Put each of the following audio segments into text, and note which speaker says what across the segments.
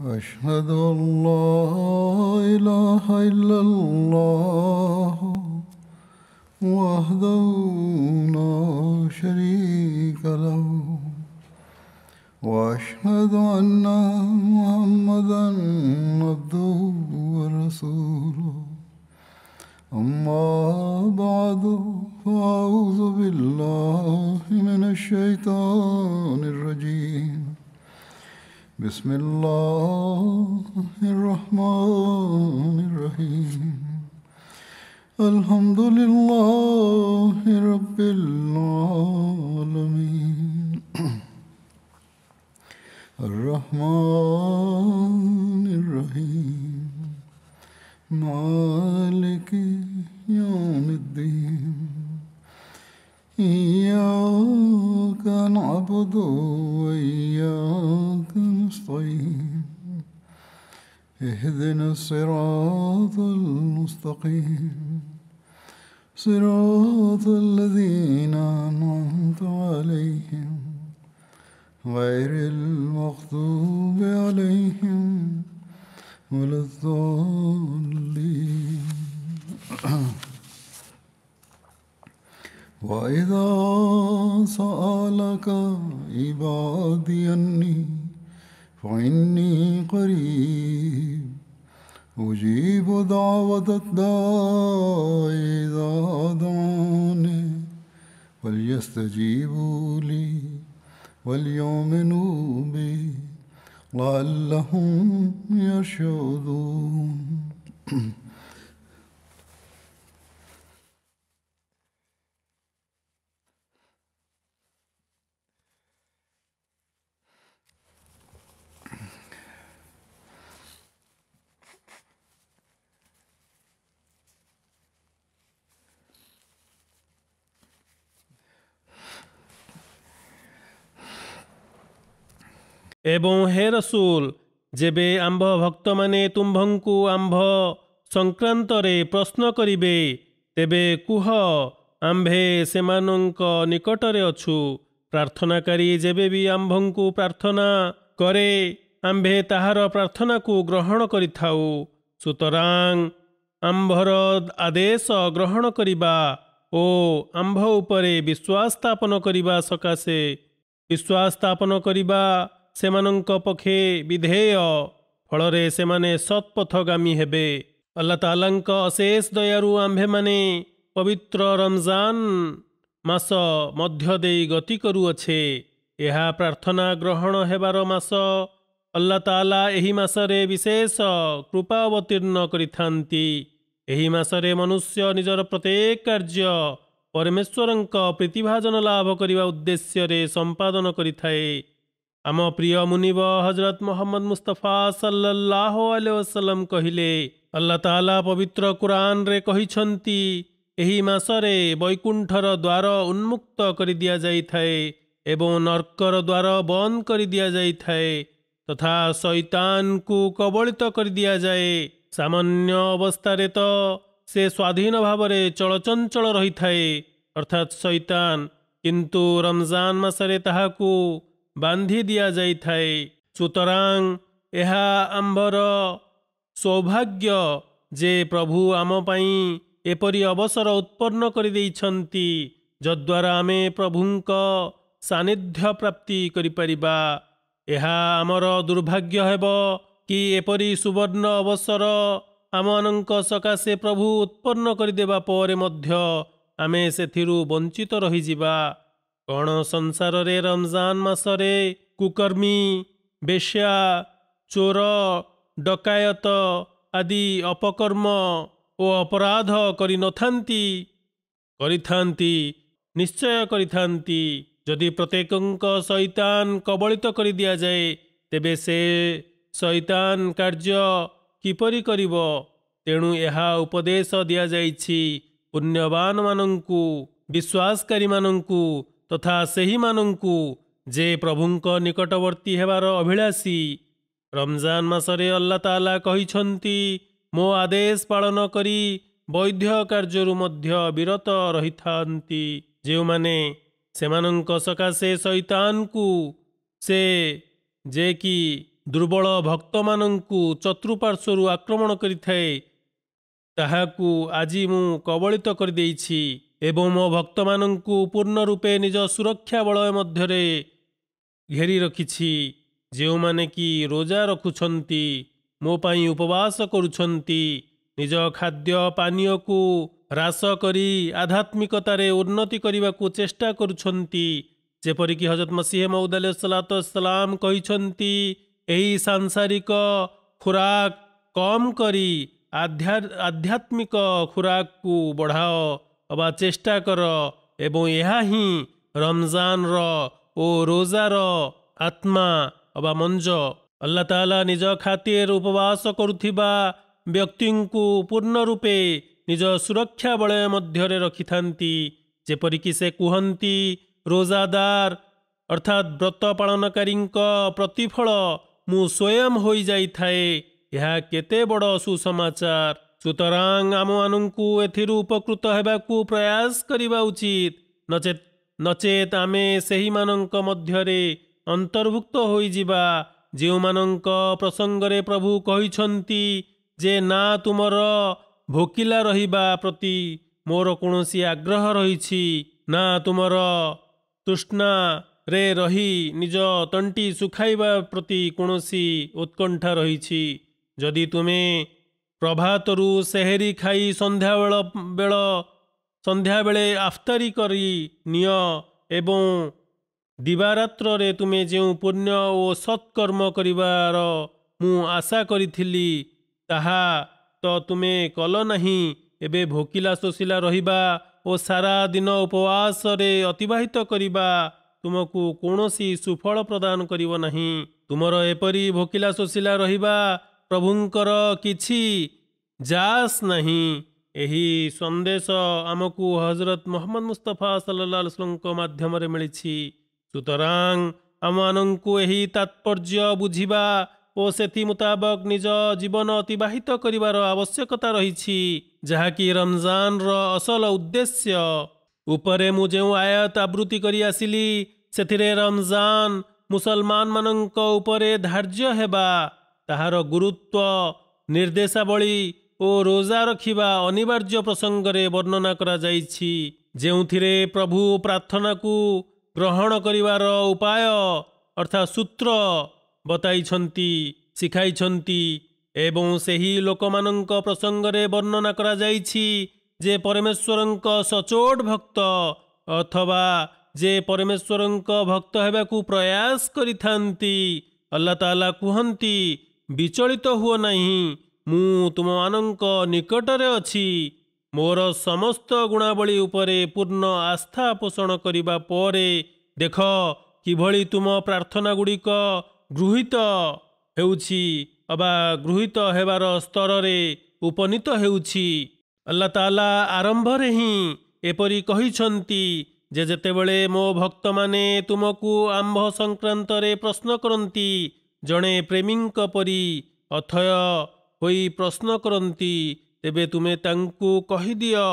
Speaker 1: أشهد أن لا إله إلا الله وحده لا شريك له وأشهد أن محمدا عبده ورسوله أما بعد فأعوذ بالله من الشيطان الرجيم بسم الله الرحمن الرحيم الحمد لله رب العالمين الرحمن الرحيم مالك يوم الدين إياك نعبد وإياك نستعين اهدنا الصراط المستقيم صراط الذين أنعمت عليهم غير المغضوب عليهم ولا الضالين وإذا سألك عبادي عني فإني قريب أجيب دعوة الداع إذا دعاني فليستجيبوا لي وليؤمنوا بي لعلهم يرشدون
Speaker 2: ଏବଂ ହେ ରସୁଲ, ଯେବେ ଆମ୍ଭ ଭକ୍ତମାନେ ତୁମ୍ଭଙ୍କୁ ଆମ୍ଭ ସଂକ୍ରାନ୍ତରେ ପ୍ରଶ୍ନ କରିବେ, ତେବେ କୁହ, ଆମ୍ଭେ ସେମାନଙ୍କ ନିକଟରେ ଅଛୁ। ପ୍ରାର୍ଥନାକାରୀ ଯେବେ ବି ଆମ୍ଭଙ୍କୁ ପ୍ରାର୍ଥନା କରେ, ଆମ୍ଭେ ତାହାର ପ୍ରାର୍ଥନାକୁ ଗ୍ରହଣ କରିଥାଉ। ସୁତରାଂ ଆମ୍ଭର ଆଦେଶ ଗ୍ରହଣ କରିବା ଓ ଆମ୍ଭ ଉପରେ ବିଶ୍ୱାସ ସ୍ଥାପନ କରିବା ସକାଶେ ବିଶ୍ୱାସ ସ୍ଥାପନ କରିବା ସେମାନଙ୍କ ପକ୍ଷେ ବିଧେୟ, ଫଳରେ ସେମାନେ ସତ୍ପଥଗାମୀ ହେବେ। ଆଲ୍ଲାହ ତାଆଲାଙ୍କ ଅଶେଷ ଦୟାରୁ ଆମ୍ଭେମାନେ ପବିତ୍ର ରମଜାନ ମାସ ମଧ୍ୟ ଦେଇ ଗତି କରୁଅଛେ। ଏହା ପ୍ରାର୍ଥନା ଗ୍ରହଣ ହେବାର ମାସ। ଆଲ୍ଲାହ ତାଆଲା ଏହି ମାସରେ ବିଶେଷ କୃପା ଅବତୀର୍ଣ୍ଣ କରିଥାନ୍ତି। ଏହି ମାସରେ ମନୁଷ୍ୟ ନିଜର ପ୍ରତ୍ୟେକ କାର୍ଯ୍ୟ ପରମେଶ୍ୱରଙ୍କ ପ୍ରୀତିଭାଜନ ଲାଭ କରିବା ଉଦ୍ଦେଶ୍ୟରେ ସମ୍ପାଦନ କରିଥାଏ। ଆମ ପ୍ରିୟ ମୁନିବ ହଜରତ ମୁହମ୍ମଦ ମୁସ୍ତଫା ସല്ലଲ୍ଲାହୁ ଆଲୈହି ୱସଲ୍ଲମ କହିଲେ, ଆଲ୍ଲାହ ତାଆଲା ପବିତ୍ର କୁରାନରେ କହିଛନ୍ତି, ଏହି ମାସରେ ବୈକୁଣ୍ଠର ଦ୍ୱାର ଉନ୍ମୁକ୍ତ କରିଦିଆଯାଇଥାଏ ଏବଂ ନର୍କର ଦ୍ୱାର ବନ୍ଦ କରିଦିଆଯାଇଥାଏ ତଥା ଶୈତାନକୁ କବଳିତ କରିଦିଆଯାଏ। ସାମାନ୍ୟ ଅବସ୍ଥାରେ ତ ସେ ସ୍ୱାଧୀନ ଭାବରେ ଚଳଚଞ୍ଚଳ ରହିଥାଏ, ଅର୍ଥାତ୍ ଶୈତାନ, କିନ୍ତୁ ରମଜାନ ମାସରେ ତାହାକୁ ବାନ୍ଧି ଦିଆଯାଇଥାଏ। ସୁତରାଂ ଏହା ଆମ୍ଭର ସୌଭାଗ୍ୟ ଯେ ପ୍ରଭୁ ଆମ ପାଇଁ ଏପରି ଅବସର ଉତ୍ପନ୍ନ କରିଦେଇଛନ୍ତି, ଯଦ୍ୱାରା ଆମେ ପ୍ରଭୁଙ୍କ ସାନ୍ନିଧ୍ୟ ପ୍ରାପ୍ତି କରିପାରିବା। ଏହା ଆମର ଦୁର୍ଭାଗ୍ୟ ହେବ କି ଏପରି ସୁବର୍ଣ୍ଣ ଅବସର ଆମମାନଙ୍କ ସକାଶେ ପ୍ରଭୁ ଉତ୍ପନ୍ନ କରିଦେବା ପରେ ମଧ୍ୟ ଆମେ ସେଥିରୁ ବଞ୍ଚିତ ରହିଯିବା। କଣ ସଂସାରରେ ରମଜାନ ମାସରେ କୁକର୍ମୀ, ବେଶ୍ୟା, ଚୋର, ଡକାୟତ ଆଦି ଅପକର୍ମ ଓ ଅପରାଧ କରିନଥାନ୍ତି? କରିଥାନ୍ତି, ନିଶ୍ଚୟ କରିଥାନ୍ତି। ଯଦି ପ୍ରତ୍ୟେକଙ୍କ ଶୈତାନ କବଳିତ କରିଦିଆଯାଏ, ତେବେ ସେ ଶୈତାନ କାର୍ଯ୍ୟ କିପରି କରିବ? ତେଣୁ ଏହା ଉପଦେଶ ଦିଆଯାଇଛି ପୁଣ୍ୟବାନମାନଙ୍କୁ, ବିଶ୍ୱାସକାରୀମାନଙ୍କୁ ତଥା ସେହିମାନଙ୍କୁ ଯେ ପ୍ରଭୁଙ୍କ ନିକଟବର୍ତ୍ତୀ ହେବାର ଅଭିଳାଷୀ। ରମଜାନ ମାସରେ ଆଲ୍ଲାହ ତାଆଲା କହିଛନ୍ତି, ମୋ ଆଦେଶ ପାଳନ କରି ବୈଧ କାର୍ଯ୍ୟରୁ ମଧ୍ୟ ବିରତ ରହିଥାନ୍ତି। ଯେଉଁମାନେ ସେମାନଙ୍କ ସକାଶେ ଶୈତାନକୁ ସେ ଯେ କି ଦୁର୍ବଳ ଭକ୍ତମାନଙ୍କୁ ଚତୁଃପାର୍ଶ୍ୱରୁ ଆକ୍ରମଣ କରିଥାଏ, ତାହାକୁ ଆଜି ମୁଁ କବଳିତ କରିଦେଇଛି ଏବଂ ମୋ ଭକ୍ତମାନଙ୍କୁ ପୂର୍ଣ୍ଣ ରୂପେ ନିଜ ସୁରକ୍ଷା ବଳୟ ମଧ୍ୟରେ ଘେରି ରଖିଛି। ଯେଉଁମାନେ କି ରୋଜା ରଖୁଛନ୍ତି, ମୋ ପାଇଁ ଉପବାସ କରୁଛନ୍ତି, ନିଜ ଖାଦ୍ୟ ପାନୀୟକୁ ହ୍ରାସ କରି ଆଧ୍ୟାତ୍ମିକତାରେ ଉନ୍ନତି କରିବାକୁ ଚେଷ୍ଟା କରୁଛନ୍ତି, ଯେପରିକି ହଜରତ ମସିହ ମଉଦ ଆଲୈହିସ୍ସଲାମ କହିଛନ୍ତି, ଏହି ସାଂସାରିକ ଖୁରାକ କମ୍ କରି ଆଧ୍ୟାତ୍ମିକ ଖୁରାକକୁ ବଢ଼ାଅ ବା ଚେଷ୍ଟା କର ଏବଂ ଏହା ହିଁ ରମଜାନର ଓ ରୋଜାର ଆତ୍ମା ବା ମଞ୍ଜ। ଆଲ୍ଲାହ ତାଆଲା ନିଜ ଖାତିର ଉପବାସ କରୁଥିବା ବ୍ୟକ୍ତିଙ୍କୁ ପୂର୍ଣ୍ଣ ରୂପେ ନିଜ ସୁରକ୍ଷା ବଳୟ ମଧ୍ୟରେ ରଖିଥାନ୍ତି। ଯେପରିକି ସେ କୁହନ୍ତି, ରୋଜାଦାର ଅର୍ଥାତ୍ ବ୍ରତ ପାଳନକାରୀଙ୍କ ପ୍ରତିଫଳ ମୁଁ ସ୍ୱୟଂ ହୋଇଯାଇଥାଏ। ଏହା କେତେ ବଡ଼ ସୁସମାଚାର। ସୁତରାଂ ଆମମାନଙ୍କୁ ଏଥିରୁ ଉପକୃତ ହେବାକୁ ପ୍ରୟାସ କରିବା ଉଚିତ, ନଚେତ୍ ଆମେ ସେହିମାନଙ୍କ ମଧ୍ୟରେ ଅନ୍ତର୍ଭୁକ୍ତ ହୋଇଯିବା ଯେଉଁମାନଙ୍କ ପ୍ରସଙ୍ଗରେ ପ୍ରଭୁ କହିଛନ୍ତି ଯେ ନା ତୁମର ଭୋକିଲା ରହିବା ପ୍ରତି ମୋର କୌଣସି ଆଗ୍ରହ ରହିଛି, ନା ତୁମର ତୃଷ୍ଣାରେ ରହି ନିଜ ତଣ୍ଟି ଶୁଖାଇବା ପ୍ରତି କୌଣସି ଉତ୍କଣ୍ଠା ରହିଛି। ଯଦି ତୁମେ ପ୍ରଭାତରୁ ସେହେରି ଖାଇ ସନ୍ଧ୍ୟାବେଳେ ଆଫ୍ତାରୀ କରି ନିଅ ଏବଂ ଦିବାରାତ୍ରରେ ତୁମେ ଯେଉଁ ପୁଣ୍ୟ ଓ ସତ୍କର୍ମ କରିବାର ମୁଁ ଆଶା କରିଥିଲି, ତାହା ତ ତୁମେ କଲ ନାହିଁ। ଏବେ ଭୋକିଲା ଶୋଷିଲା ରହିବା ଓ ସାରା ଦିନ ଉପବାସରେ ଅତିବାହିତ କରିବା ତୁମକୁ କୌଣସି ସୁଫଳ ପ୍ରଦାନ କରିବ ନାହିଁ। ତୁମର ଏପରି ଭୋକିଲା ଶୋଷିଲା ରହିବା ପ୍ରଭୁଙ୍କର କିଛି ଜାସ୍ ନାହିଁ। ଏହି ସନ୍ଦେଶ ଆମକୁ ହଜରତ ମୁହମ୍ମଦ ମୁସ୍ତଫା ସଲ୍ଲଲ୍ଲାହୁ ଆଲୈହି वसल्लमଙ୍କ ମାଧ୍ୟମରେ ମିଳିଛି। ସୁତରାଂ ଆମମାନଙ୍କୁ ଏହି ତାତ୍ପର୍ଯ୍ୟ ବୁଝିବା ଓ ସେଥି ମୁତାବକ ନିଜ ଜୀବନ ଅତିବାହିତ କରିବାର ଆବଶ୍ୟକତା ରହିଛି, ଯାହାକି ରମଜାନର ଅସଲ ଉଦ୍ଦେଶ୍ୟ। ଉପରେ ମୁଁ ଯେଉଁ ଆୟାତ ଆବୃତ୍ତି କରି ଆସିଲି, ସେଥିରେ ରମଜାନ ମୁସଲମାନମାନଙ୍କ ଉପରେ ଧାର୍ଯ୍ୟ ହେବା, ତାହାର ଗୁରୁତ୍ୱ, ନିର୍ଦ୍ଦେଶାବଳୀ ଓ ରୋଜା ରଖିବା ଅନିବାର୍ଯ୍ୟ ପ୍ରସଙ୍ଗରେ ବର୍ଣ୍ଣନା କରାଯାଇଛି, ଯେଉଁଥିରେ ପ୍ରଭୁ ପ୍ରାର୍ଥନାକୁ ଗ୍ରହଣ କରିବାର ଉପାୟ ଅର୍ଥାତ୍ ସୂତ୍ର ବତାଇଛନ୍ତି, ଶିଖାଇଛନ୍ତି ଏବଂ ସେହି ଲୋକମାନଙ୍କ ପ୍ରସଙ୍ଗରେ ବର୍ଣ୍ଣନା କରାଯାଇଛି ଯେ ପରମେଶ୍ୱରଙ୍କ ସଚୋଟ ଭକ୍ତ ଅଥବା ଯେ ପରମେଶ୍ୱରଙ୍କ ଭକ୍ତ ହେବାକୁ ପ୍ରୟାସ କରିଥାନ୍ତି। ଆଲ୍ଲାହ ତାଆଲା କୁହନ୍ତି, ବିଚଳିତ ହୁଅ ନାହିଁ, ମୁଁ ତୁମମାନଙ୍କ ନିକଟରେ ଅଛି। ମୋର ସମସ୍ତ ଗୁଣାବଳୀ ଉପରେ ପୂର୍ଣ୍ଣ ଆସ୍ଥା ପୋଷଣ କରିବା ପରେ ଦେଖ କିଭଳି ତୁମ ପ୍ରାର୍ଥନାଗୁଡ଼ିକ ଗୃହୀତ ହେଉଛି ଅବା ଗୃହୀତ ହେବାର ସ୍ତରରେ ଉପନୀତ ହେଉଛି। ଆଲ୍ଲାହ ତାଆଲା ଆରମ୍ଭରେ ହିଁ ଏପରି କହିଛନ୍ତି ଯେ ଯେତେବେଳେ ମୋ ଭକ୍ତମାନେ ତୁମକୁ ଆମ୍ଭ ସଂକ୍ରାନ୍ତରେ ପ୍ରଶ୍ନ କରନ୍ତି, ଜଣେ ପ୍ରେମୀଙ୍କ ପରି ଅଥୟ ହୋଇ ପ୍ରଶ୍ନ କରନ୍ତି, ତେବେ ତୁମେ ତାଙ୍କୁ କହିଦିଅ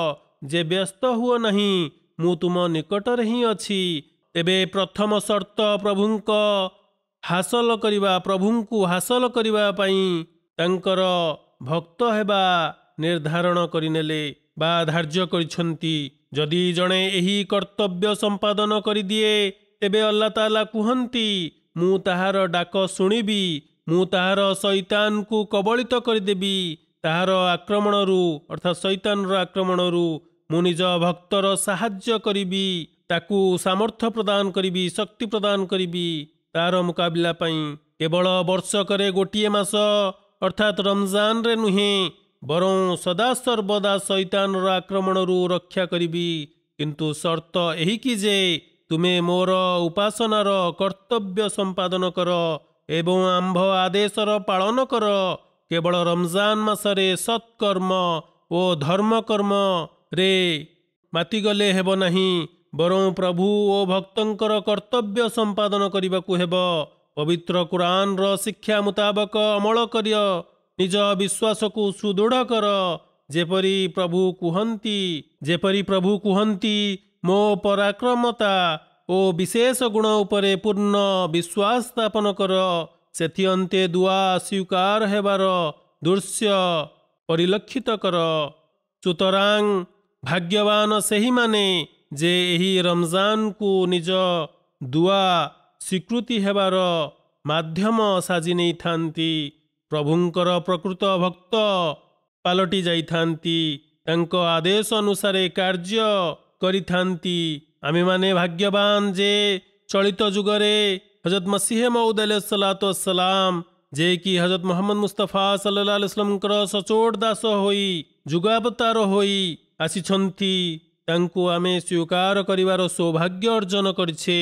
Speaker 2: ଯେ ବ୍ୟସ୍ତ ହୁଅ ନାହିଁ, ମୁଁ ତୁମ ନିକଟରେ ହିଁ ଅଛି। ତେବେ ପ୍ରଥମ ସର୍ତ୍ତ ପ୍ରଭୁଙ୍କୁ ହାସଲ କରିବା ପାଇଁ ତାଙ୍କର ଭକ୍ତ ହେବା ନିର୍ଦ୍ଧାରଣ କରିନେଲେ ବା ଧାର୍ଯ୍ୟ କରିଛନ୍ତି। ଯଦି ଜଣେ ଏହି କର୍ତ୍ତବ୍ୟ ସମ୍ପାଦନ କରିଦିଏ, ତେବେ ଆଲ୍ଲାହ ତାଆଲା କୁହନ୍ତି, ମୁଁ ତାହାର ଡାକ ଶୁଣିବି, ମୁଁ ତାହାର ଶୈତାନକୁ କବଳିତ କରିଦେବି। ତାହାର ଆକ୍ରମଣରୁ ଅର୍ଥାତ୍ ଶୈତାନର ଆକ୍ରମଣରୁ ମୁଁ ନିଜ ଭକ୍ତର ସାହାଯ୍ୟ କରିବି, ତାକୁ ସାମର୍ଥ୍ୟ ପ୍ରଦାନ କରିବି, ଶକ୍ତି ପ୍ରଦାନ କରିବି ତାର ମୁକାବିଲା ପାଇଁ। କେବଳ ବର୍ଷକରେ ଗୋଟିଏ ମାସ ଅର୍ଥାତ୍ ରମଜାନରେ ନୁହେଁ, ବରଂ ସଦାସର୍ବଦା ଶୈତାନର ଆକ୍ରମଣରୁ ରକ୍ଷା କରିବି। କିନ୍ତୁ ସର୍ତ୍ତ ଏହିକି ଯେ ତୁମେ ମୋର ଉପାସନାର କର୍ତ୍ତବ୍ୟ ସମ୍ପାଦନ କର ଏବଂ ଆମ୍ଭ ଆଦେଶର ପାଳନ କର। କେବଳ ରମଜାନ ମାସରେ ସତ୍କର୍ମ ଓ ଧର୍ମକର୍ମରେ ମାତିଗଲେ ହେବ ନାହିଁ, ବରଂ ପ୍ରଭୁ ଓ ଭକ୍ତଙ୍କର କର୍ତ୍ତବ୍ୟ ସମ୍ପାଦନ କରିବାକୁ ହେବ। ପବିତ୍ର କୁରାନର ଶିକ୍ଷା ମୁତାବକ ଅମଳ କର, ନିଜ ବିଶ୍ୱାସକୁ ସୁଦୃଢ଼ କର। ଯେପରି ପ୍ରଭୁ କୁହନ୍ତି, ମୋ ପରାକ୍ରମତା ଓ ବିଶେଷ ଗୁଣ ଉପରେ ପୂର୍ଣ୍ଣ ବିଶ୍ୱାସ ସ୍ଥାପନ କର। ସେଥି ଅନ୍ତେ ଦୁଆ ସ୍ୱୀକାର ହେବାର ଦୃଶ୍ୟ ପରିଲକ୍ଷିତ କର। ସୁତରାଂ ଭାଗ୍ୟବାନ ସେହିମାନେ ଯେ ଏହି ରମଜାନକୁ ନିଜ ଦୁଆ ସ୍ୱୀକୃତି ହେବାର ମାଧ୍ୟମ ସାଜି ନେଇଥାନ୍ତି, ପ୍ରଭୁଙ୍କର ପ୍ରକୃତ ଭକ୍ତ ପାଲଟି ଯାଇଥାନ୍ତି, ତାଙ୍କ ଆଦେଶ ଅନୁସାରେ କାର୍ଯ୍ୟ କରିଥାନ୍ତି। ଆମେମାନେ ଭାଗ୍ୟବାନ ଯେ ଚଳିତ ଯୁଗରେ ହଜରତ ମସିହ ମଉଦ ସଲାମ ଯେ କି ହଜରତ ମହମ୍ମଦ ମୁସ୍ତଫା ସଲ୍ଲଲ୍ଲାହୁ ଆଲୈହି वसल्लमଙ୍କର ସଚୋଟ ଦାସ ହୋଇ ଯୁଗାବତାର ହୋଇ ଆସିଛନ୍ତି, ତାଙ୍କୁ ଆମେ ସ୍ୱୀକାର କରିବାର ସୌଭାଗ୍ୟ ଅର୍ଜନ କରିଛେ,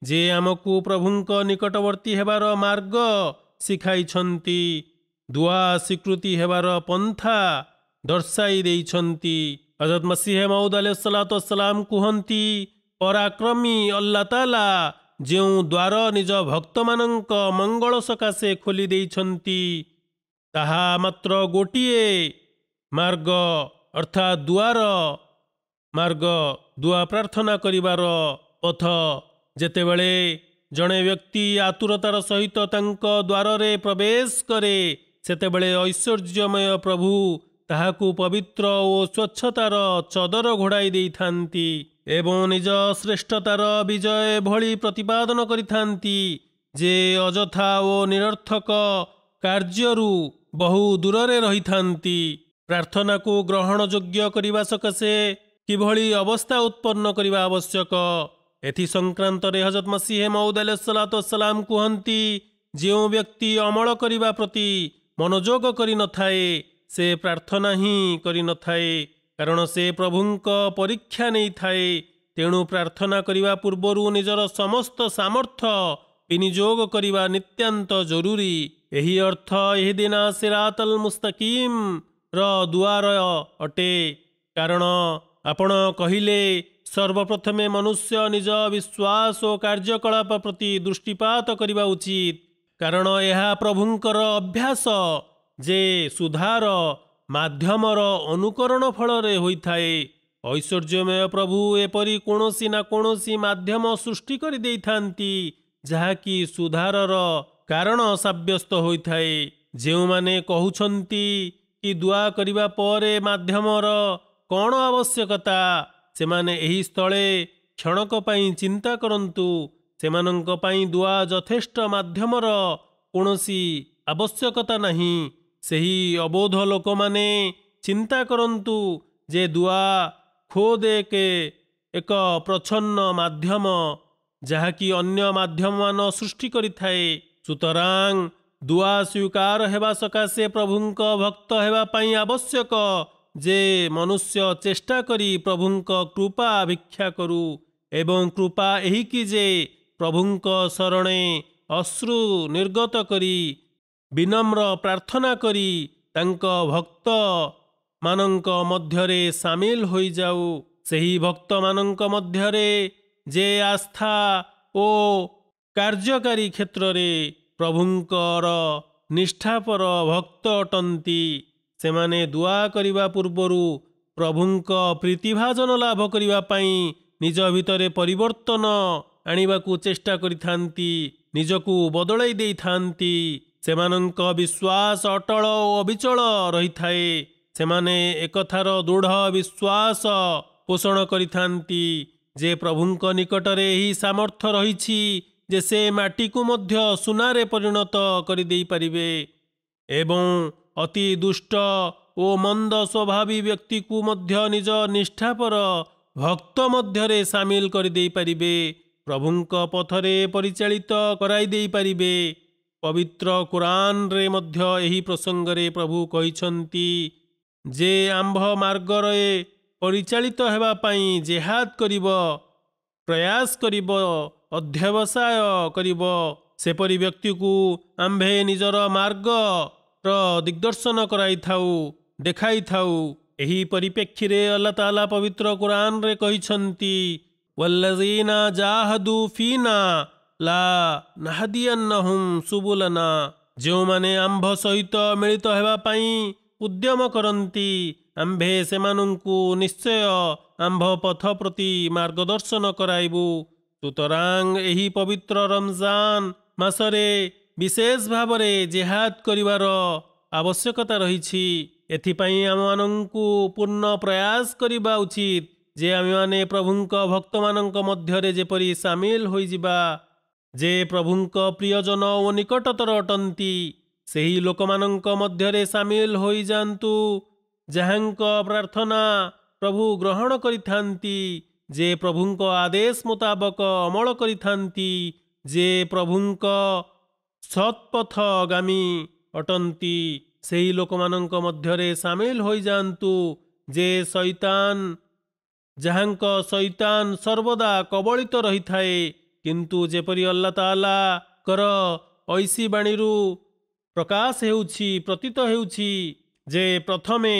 Speaker 2: ଯେ ଆମକୁ ପ୍ରଭୁଙ୍କ ନିକଟବର୍ତ୍ତୀ ହେବାର ମାର୍ଗ ଶିଖାଇଛନ୍ତି, ଦୁଆ ସ୍ୱୀକୃତି ହେବାର ପନ୍ଥା ଦର୍ଶାଇ ଦେଇଛନ୍ତି। ହଜରତ ମସିହ ମଉଦ ସଲାମ କୁହନ୍ତି, ପରାକ୍ରମୀ ଅଲ୍ଲାହ ତାଆଲା ଯେଉଁ ଦ୍ୱାର ନିଜ ଭକ୍ତମାନଙ୍କ ମଙ୍ଗଳ ସକାଶେ ଖୋଲି ଦେଇଛନ୍ତି, ତାହା ମାତ୍ର ଗୋଟିଏ ମାର୍ଗ, ଅର୍ଥାତ୍ ଦୁଆର ମାର୍ଗ, ଦୁଆ ପ୍ରାର୍ଥନା କରିବାର ପଥ। ଯେତେବେଳେ ଜଣେ ବ୍ୟକ୍ତି ଆତୁରତାର ସହିତ ତାଙ୍କ ଦ୍ୱାରରେ ପ୍ରବେଶ କରେ, ସେତେବେଳେ ଐଶ୍ୱର୍ଯ୍ୟମୟ ପ୍ରଭୁ ତାହାକୁ ପବିତ୍ର ଓ ସ୍ୱଚ୍ଛତାର ଚଦର ଘୋଡ଼ାଇ ଦେଇଥାନ୍ତି ଏବଂ ନିଜ ଶ୍ରେଷ୍ଠତାର ବିଜୟ ଭଳି ପ୍ରତିପାଦନ କରିଥାନ୍ତି, ଯେ ଅଯଥା ଓ ନିରର୍ଥକ କାର୍ଯ୍ୟରୁ ବହୁ ଦୂରରେ ରହିଥାନ୍ତି। ପ୍ରାର୍ଥନାକୁ ଗ୍ରହଣ ଯୋଗ୍ୟ କରିବା ସକାଶେ କିଭଳି ଅବସ୍ଥା ଉତ୍ପନ୍ନ କରିବା ଆବଶ୍ୟକ, ଏଥି ସଂକ୍ରାନ୍ତରେ ହଜରତ ମସିହ ମଉଦ ସଲାମ କୁହନ୍ତି, ଯେଉଁ ବ୍ୟକ୍ତି ଅମଳ କରିବା ପ୍ରତି ମନୋଯୋଗ କରିନଥାଏ, ସେ ପ୍ରାର୍ଥନା ହିଁ କରିନଥାଏ, କାରଣ ସେ ପ୍ରଭୁଙ୍କ ପରୀକ୍ଷା ନେଇଥାଏ। ତେଣୁ ପ୍ରାର୍ଥନା କରିବା ପୂର୍ବରୁ ନିଜର ସମସ୍ତ ସାମର୍ଥ୍ୟ ବିନିଯୋଗ କରିବା ନିତ୍ୟାନ୍ତ ଜରୁରୀ। ଏହି ଅର୍ଥ ଇହଦିନା ସିରାତଲ ମୁସ୍ତାକିମ ର ଦୁଆର ଅଟେ, କାରଣ ଆପଣ କହିଲେ ସର୍ବପ୍ରଥମେ ମନୁଷ୍ୟ ନିଜ ବିଶ୍ୱାସ ଓ କାର୍ଯ୍ୟକଳାପ ପ୍ରତି ଦୃଷ୍ଟିପାତ କରିବା ଉଚିତ, କାରଣ ଏହା ପ୍ରଭୁଙ୍କର ଅଭ୍ୟାସ ଯେ ସୁଧାର ମାଧ୍ୟମର ଅନୁକରଣ ଫଳରେ ହୋଇଥାଏ। ଐଶ୍ୱର୍ଯ୍ୟମୟ ପ୍ରଭୁ ଏପରି କୌଣସି ନା କୌଣସି ମାଧ୍ୟମ ସୃଷ୍ଟି କରିଦେଇଥାନ୍ତି, ଯାହାକି ସୁଧାରର କାରଣ ସାବ୍ୟସ୍ତ ହୋଇଥାଏ। ଯେଉଁମାନେ କହୁଛନ୍ତି କି ଦୁଆ କରିବା ପରେ ମାଧ୍ୟମର କ'ଣ ଆବଶ୍ୟକତା, ସେମାନେ ଏହି ସ୍ଥଳେ କ୍ଷଣକ ପାଇଁ ଚିନ୍ତା କରନ୍ତୁ। ସେମାନଙ୍କ ପାଇଁ ଦୁଆ ଯଥେଷ୍ଟ, ମାଧ୍ୟମର କୌଣସି ଆବଶ୍ୟକତା ନାହିଁ। ସେହି ଅବୋଧ ଲୋକମାନେ ଚିନ୍ତା କରନ୍ତୁ ଯେ ଦୁଆ ଖୋଦ ଏକ ପ୍ରଚ୍ଛନ୍ନ ମାଧ୍ୟମ, ଯାହାକି ଅନ୍ୟ ମାଧ୍ୟମମାନ ସୃଷ୍ଟି କରିଥାଏ। ସୁତରାଂ ଦୁଆ ସ୍ୱୀକାର ହେବା ସକାଶେ ପ୍ରଭୁଙ୍କ ଭକ୍ତ ହେବା ପାଇଁ ଆବଶ୍ୟକ ଯେ ମନୁଷ୍ୟ ଚେଷ୍ଟା କରି ପ୍ରଭୁଙ୍କ କୃପା ଭିକ୍ଷା କରୁ, ଏବଂ କୃପା ଏହିକି ଯେ ପ୍ରଭୁଙ୍କ ଶରଣେ ଅଶ୍ରୁ ନିର୍ଗତ କରି ବିନମ୍ର ପ୍ରାର୍ଥନା କରି ତାଙ୍କ ଭକ୍ତମାନଙ୍କ ମଧ୍ୟରେ ସାମିଲ ହୋଇଯାଉ। ସେହି ଭକ୍ତମାନଙ୍କ ମଧ୍ୟରେ ଯେ ଆସ୍ଥା ଓ କାର୍ଯ୍ୟକାରୀ କ୍ଷେତ୍ରରେ ପ୍ରଭୁଙ୍କର ନିଷ୍ଠାପର ଭକ୍ତ ଅଟନ୍ତି, ସେମାନେ ଦୁଆ କରିବା ପୂର୍ବରୁ ପ୍ରଭୁଙ୍କ ପ୍ରୀତିଭାଜନ ଲାଭ କରିବା ପାଇଁ ନିଜ ଭିତରେ ପରିବର୍ତ୍ତନ ଆଣିବାକୁ ଚେଷ୍ଟା କରିଥାନ୍ତି, ନିଜକୁ ବଦଳାଇ ଦେଇଥାନ୍ତି। ସେମାନଙ୍କ ବିଶ୍ୱାସ ଅଟଳ ଓ ଅବିଚଳ ରହିଥାଏ। ସେମାନେ ଏକଥାର ଦୃଢ଼ ବିଶ୍ୱାସ ପୋଷଣ କରିଥାନ୍ତି ଯେ ପ୍ରଭୁଙ୍କ ନିକଟରେ ଏହି ସାମର୍ଥ୍ୟ ରହିଛି ଯେ ସେ ମାଟିକୁ ମଧ୍ୟ ସୁନାରେ ପରିଣତ କରିଦେଇପାରିବେ ଏବଂ ଅତି ଦୁଷ୍ଟ ଓ ମନ୍ଦ ସ୍ୱଭାବୀ ବ୍ୟକ୍ତିକୁ ମଧ୍ୟ ନିଜ ନିଷ୍ଠାପର ଭକ୍ତ ମଧ୍ୟରେ ସାମିଲ କରିଦେଇପାରିବେ, ପ୍ରଭୁଙ୍କ ପଥରେ ପରିଚାଳିତ କରାଇ ଦେଇପାରିବେ। ପବିତ୍ର କୁରାନରେ ମଧ୍ୟ ଏହି ପ୍ରସଙ୍ଗରେ ପ୍ରଭୁ କହିଛନ୍ତି ଯେ ଆମ୍ଭ ମାର୍ଗରେ ପରିଚାଳିତ ହେବା ପାଇଁ ଜେହାଦ କରିବ, ପ୍ରୟାସ କରିବ, ଅଧ୍ୟବସାୟ କରିବ, ସେପରି ବ୍ୟକ୍ତିକୁ ଆମ୍ଭେ ନିଜର ମାର୍ଗର ଦିଗ୍ଦର୍ଶନ କରାଇଥାଉ, ଦେଖାଇଥାଉ। ଏହି ପରିପ୍ରେକ୍ଷୀରେ ଆଲ୍ଲାହ ତାଆଲା ପବିତ୍ର କୁରାନରେ କହିଛନ୍ତି, ୱଲ୍ଲଯୀନା ଜାହାଦୁ ଫୀନା ଲା ନାହଦିୟନ୍ନହୁମ୍ ସୁବୁଲନା, ଯେଉଁମାନେ ଆମ୍ଭ ସହିତ ମିଳିତ ହେବା ପାଇଁ ଉଦ୍ୟମ କରନ୍ତି, ଆମ୍ଭେ ସେମାନଙ୍କୁ ନିଶ୍ଚୟ ଆମ୍ଭ ପଥ ପ୍ରତି ମାର୍ଗଦର୍ଶନ କରାଇବୁ। ସୁତରାଂ ଏହି ପବିତ୍ର ରମଜାନ ମାସରେ विशेष भावरे जेहाद करिवार आवश्यकता रही। एथिपाई आममानंकु पूर्ण प्रयास करिबा उचित जे आमे प्रभुंक भक्त मानंक मध्यरे जेपरि सामिल होइजिबा, जे प्रभुंक प्रियजन ओ निकटतर अटंती सेही लोकमानंक मध्यरे सामिल होई जांतु, जाहांक प्रार्थना प्रभु ग्रहण करिथांती, जे प्रभुंक आदेश मुताबक अमल करिथांती, जे प्रभुंक सत्पथगामी अटंती सेही लोकमानंक मध्यरे सामिल होई जांतु, जे शैतान सर्वदा कबलित रही थाए, किंतु जेपरि अल्लाह ताला कर ऐसी बाणीरू प्रकाश हेउछि प्रतीत हेउछि जे प्रथमे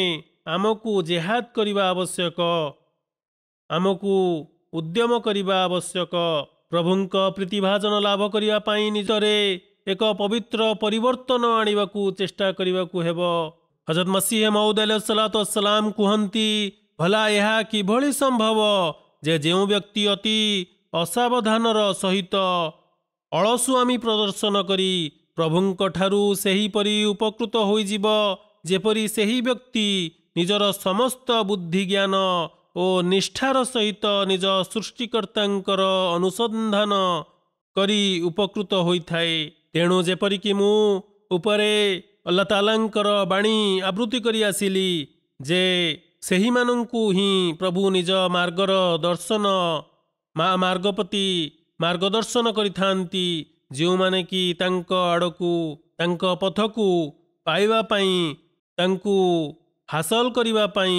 Speaker 2: आमकु जेहाद करिबा आवश्यक, आमकु उद्यम करिबा आवश्यक। प्रभुंक प्रीतिभाजन लाभ करिबा पाई निजरे एक पवित्र परिवर्तन आनिबाकु चेष्टा करिबाकु हेबो। हजरत मसीह मौद अलैहिस्सलातु वस्सलाम कुहंती, भला यह किभଳି संभव जे जेउ व्यक्ति अति असावधानर सहित अलसुआमी प्रदर्शन करी प्रभुंक ठारू सेही परी उपकृत होइजिब, जेपरि सेही व्यक्ति निजर समस्त बुद्धि ज्ञान ओ निष्ठार सहित निज सृष्टिकर्तांकर अनुसंधान करी उपकृत होइथाए। तेणु जेपरिकि मु उपरे अल्लाह तालांकर बाणी आवृत्ति करी आसिली जे सेही मानंकु ही प्रभु निज मार्गर दर्शन मार्गपति मार्गदर्शन करिथांती, जो माने कि तांको आड़कू तांको पथकू पाइबा पाई तांकू हासिल करिबा पाई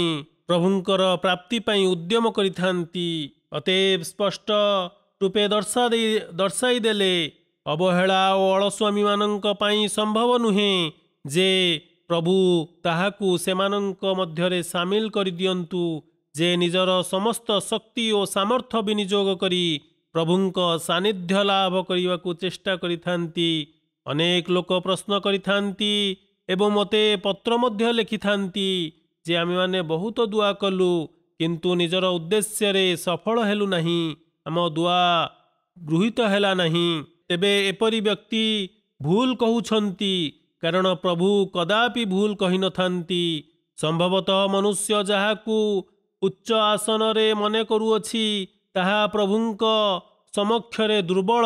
Speaker 2: प्रभुंकर प्राप्ति पाई उद्यम करिथांती। अतएव स्पष्ट रूपे दर्शाई देले अवहेला और अलस्वामी मानंक पाई संभव नुहे जे प्रभु ताहाकू सेमानंक मध्यरे सामिल करि दियंतु, जे निजर समस्त शक्ति और सामर्थ्य विनियोग करी प्रभुंक सानिध्य लाभ करिबाकू चेष्टा करिथांती। अनेक लोक प्रश्न करिथांती एवं मते पत्र मध्य लिखिथांती जे आमे माने बहुत दुआ कलु किंतु निजर उद्देश्य रे सफल हेलु नहीं, आम दुआ गृहीत हेला नहीं। तेबे एपरी व्यक्ति भूल कहउछंती, कारण प्रभु कदापि भूल कहि नथांती। संभवतः मनुष्य जाहाकू उच्च आसन रे मने करुअछि ताहा प्रभुंक समक्षरे दुर्बल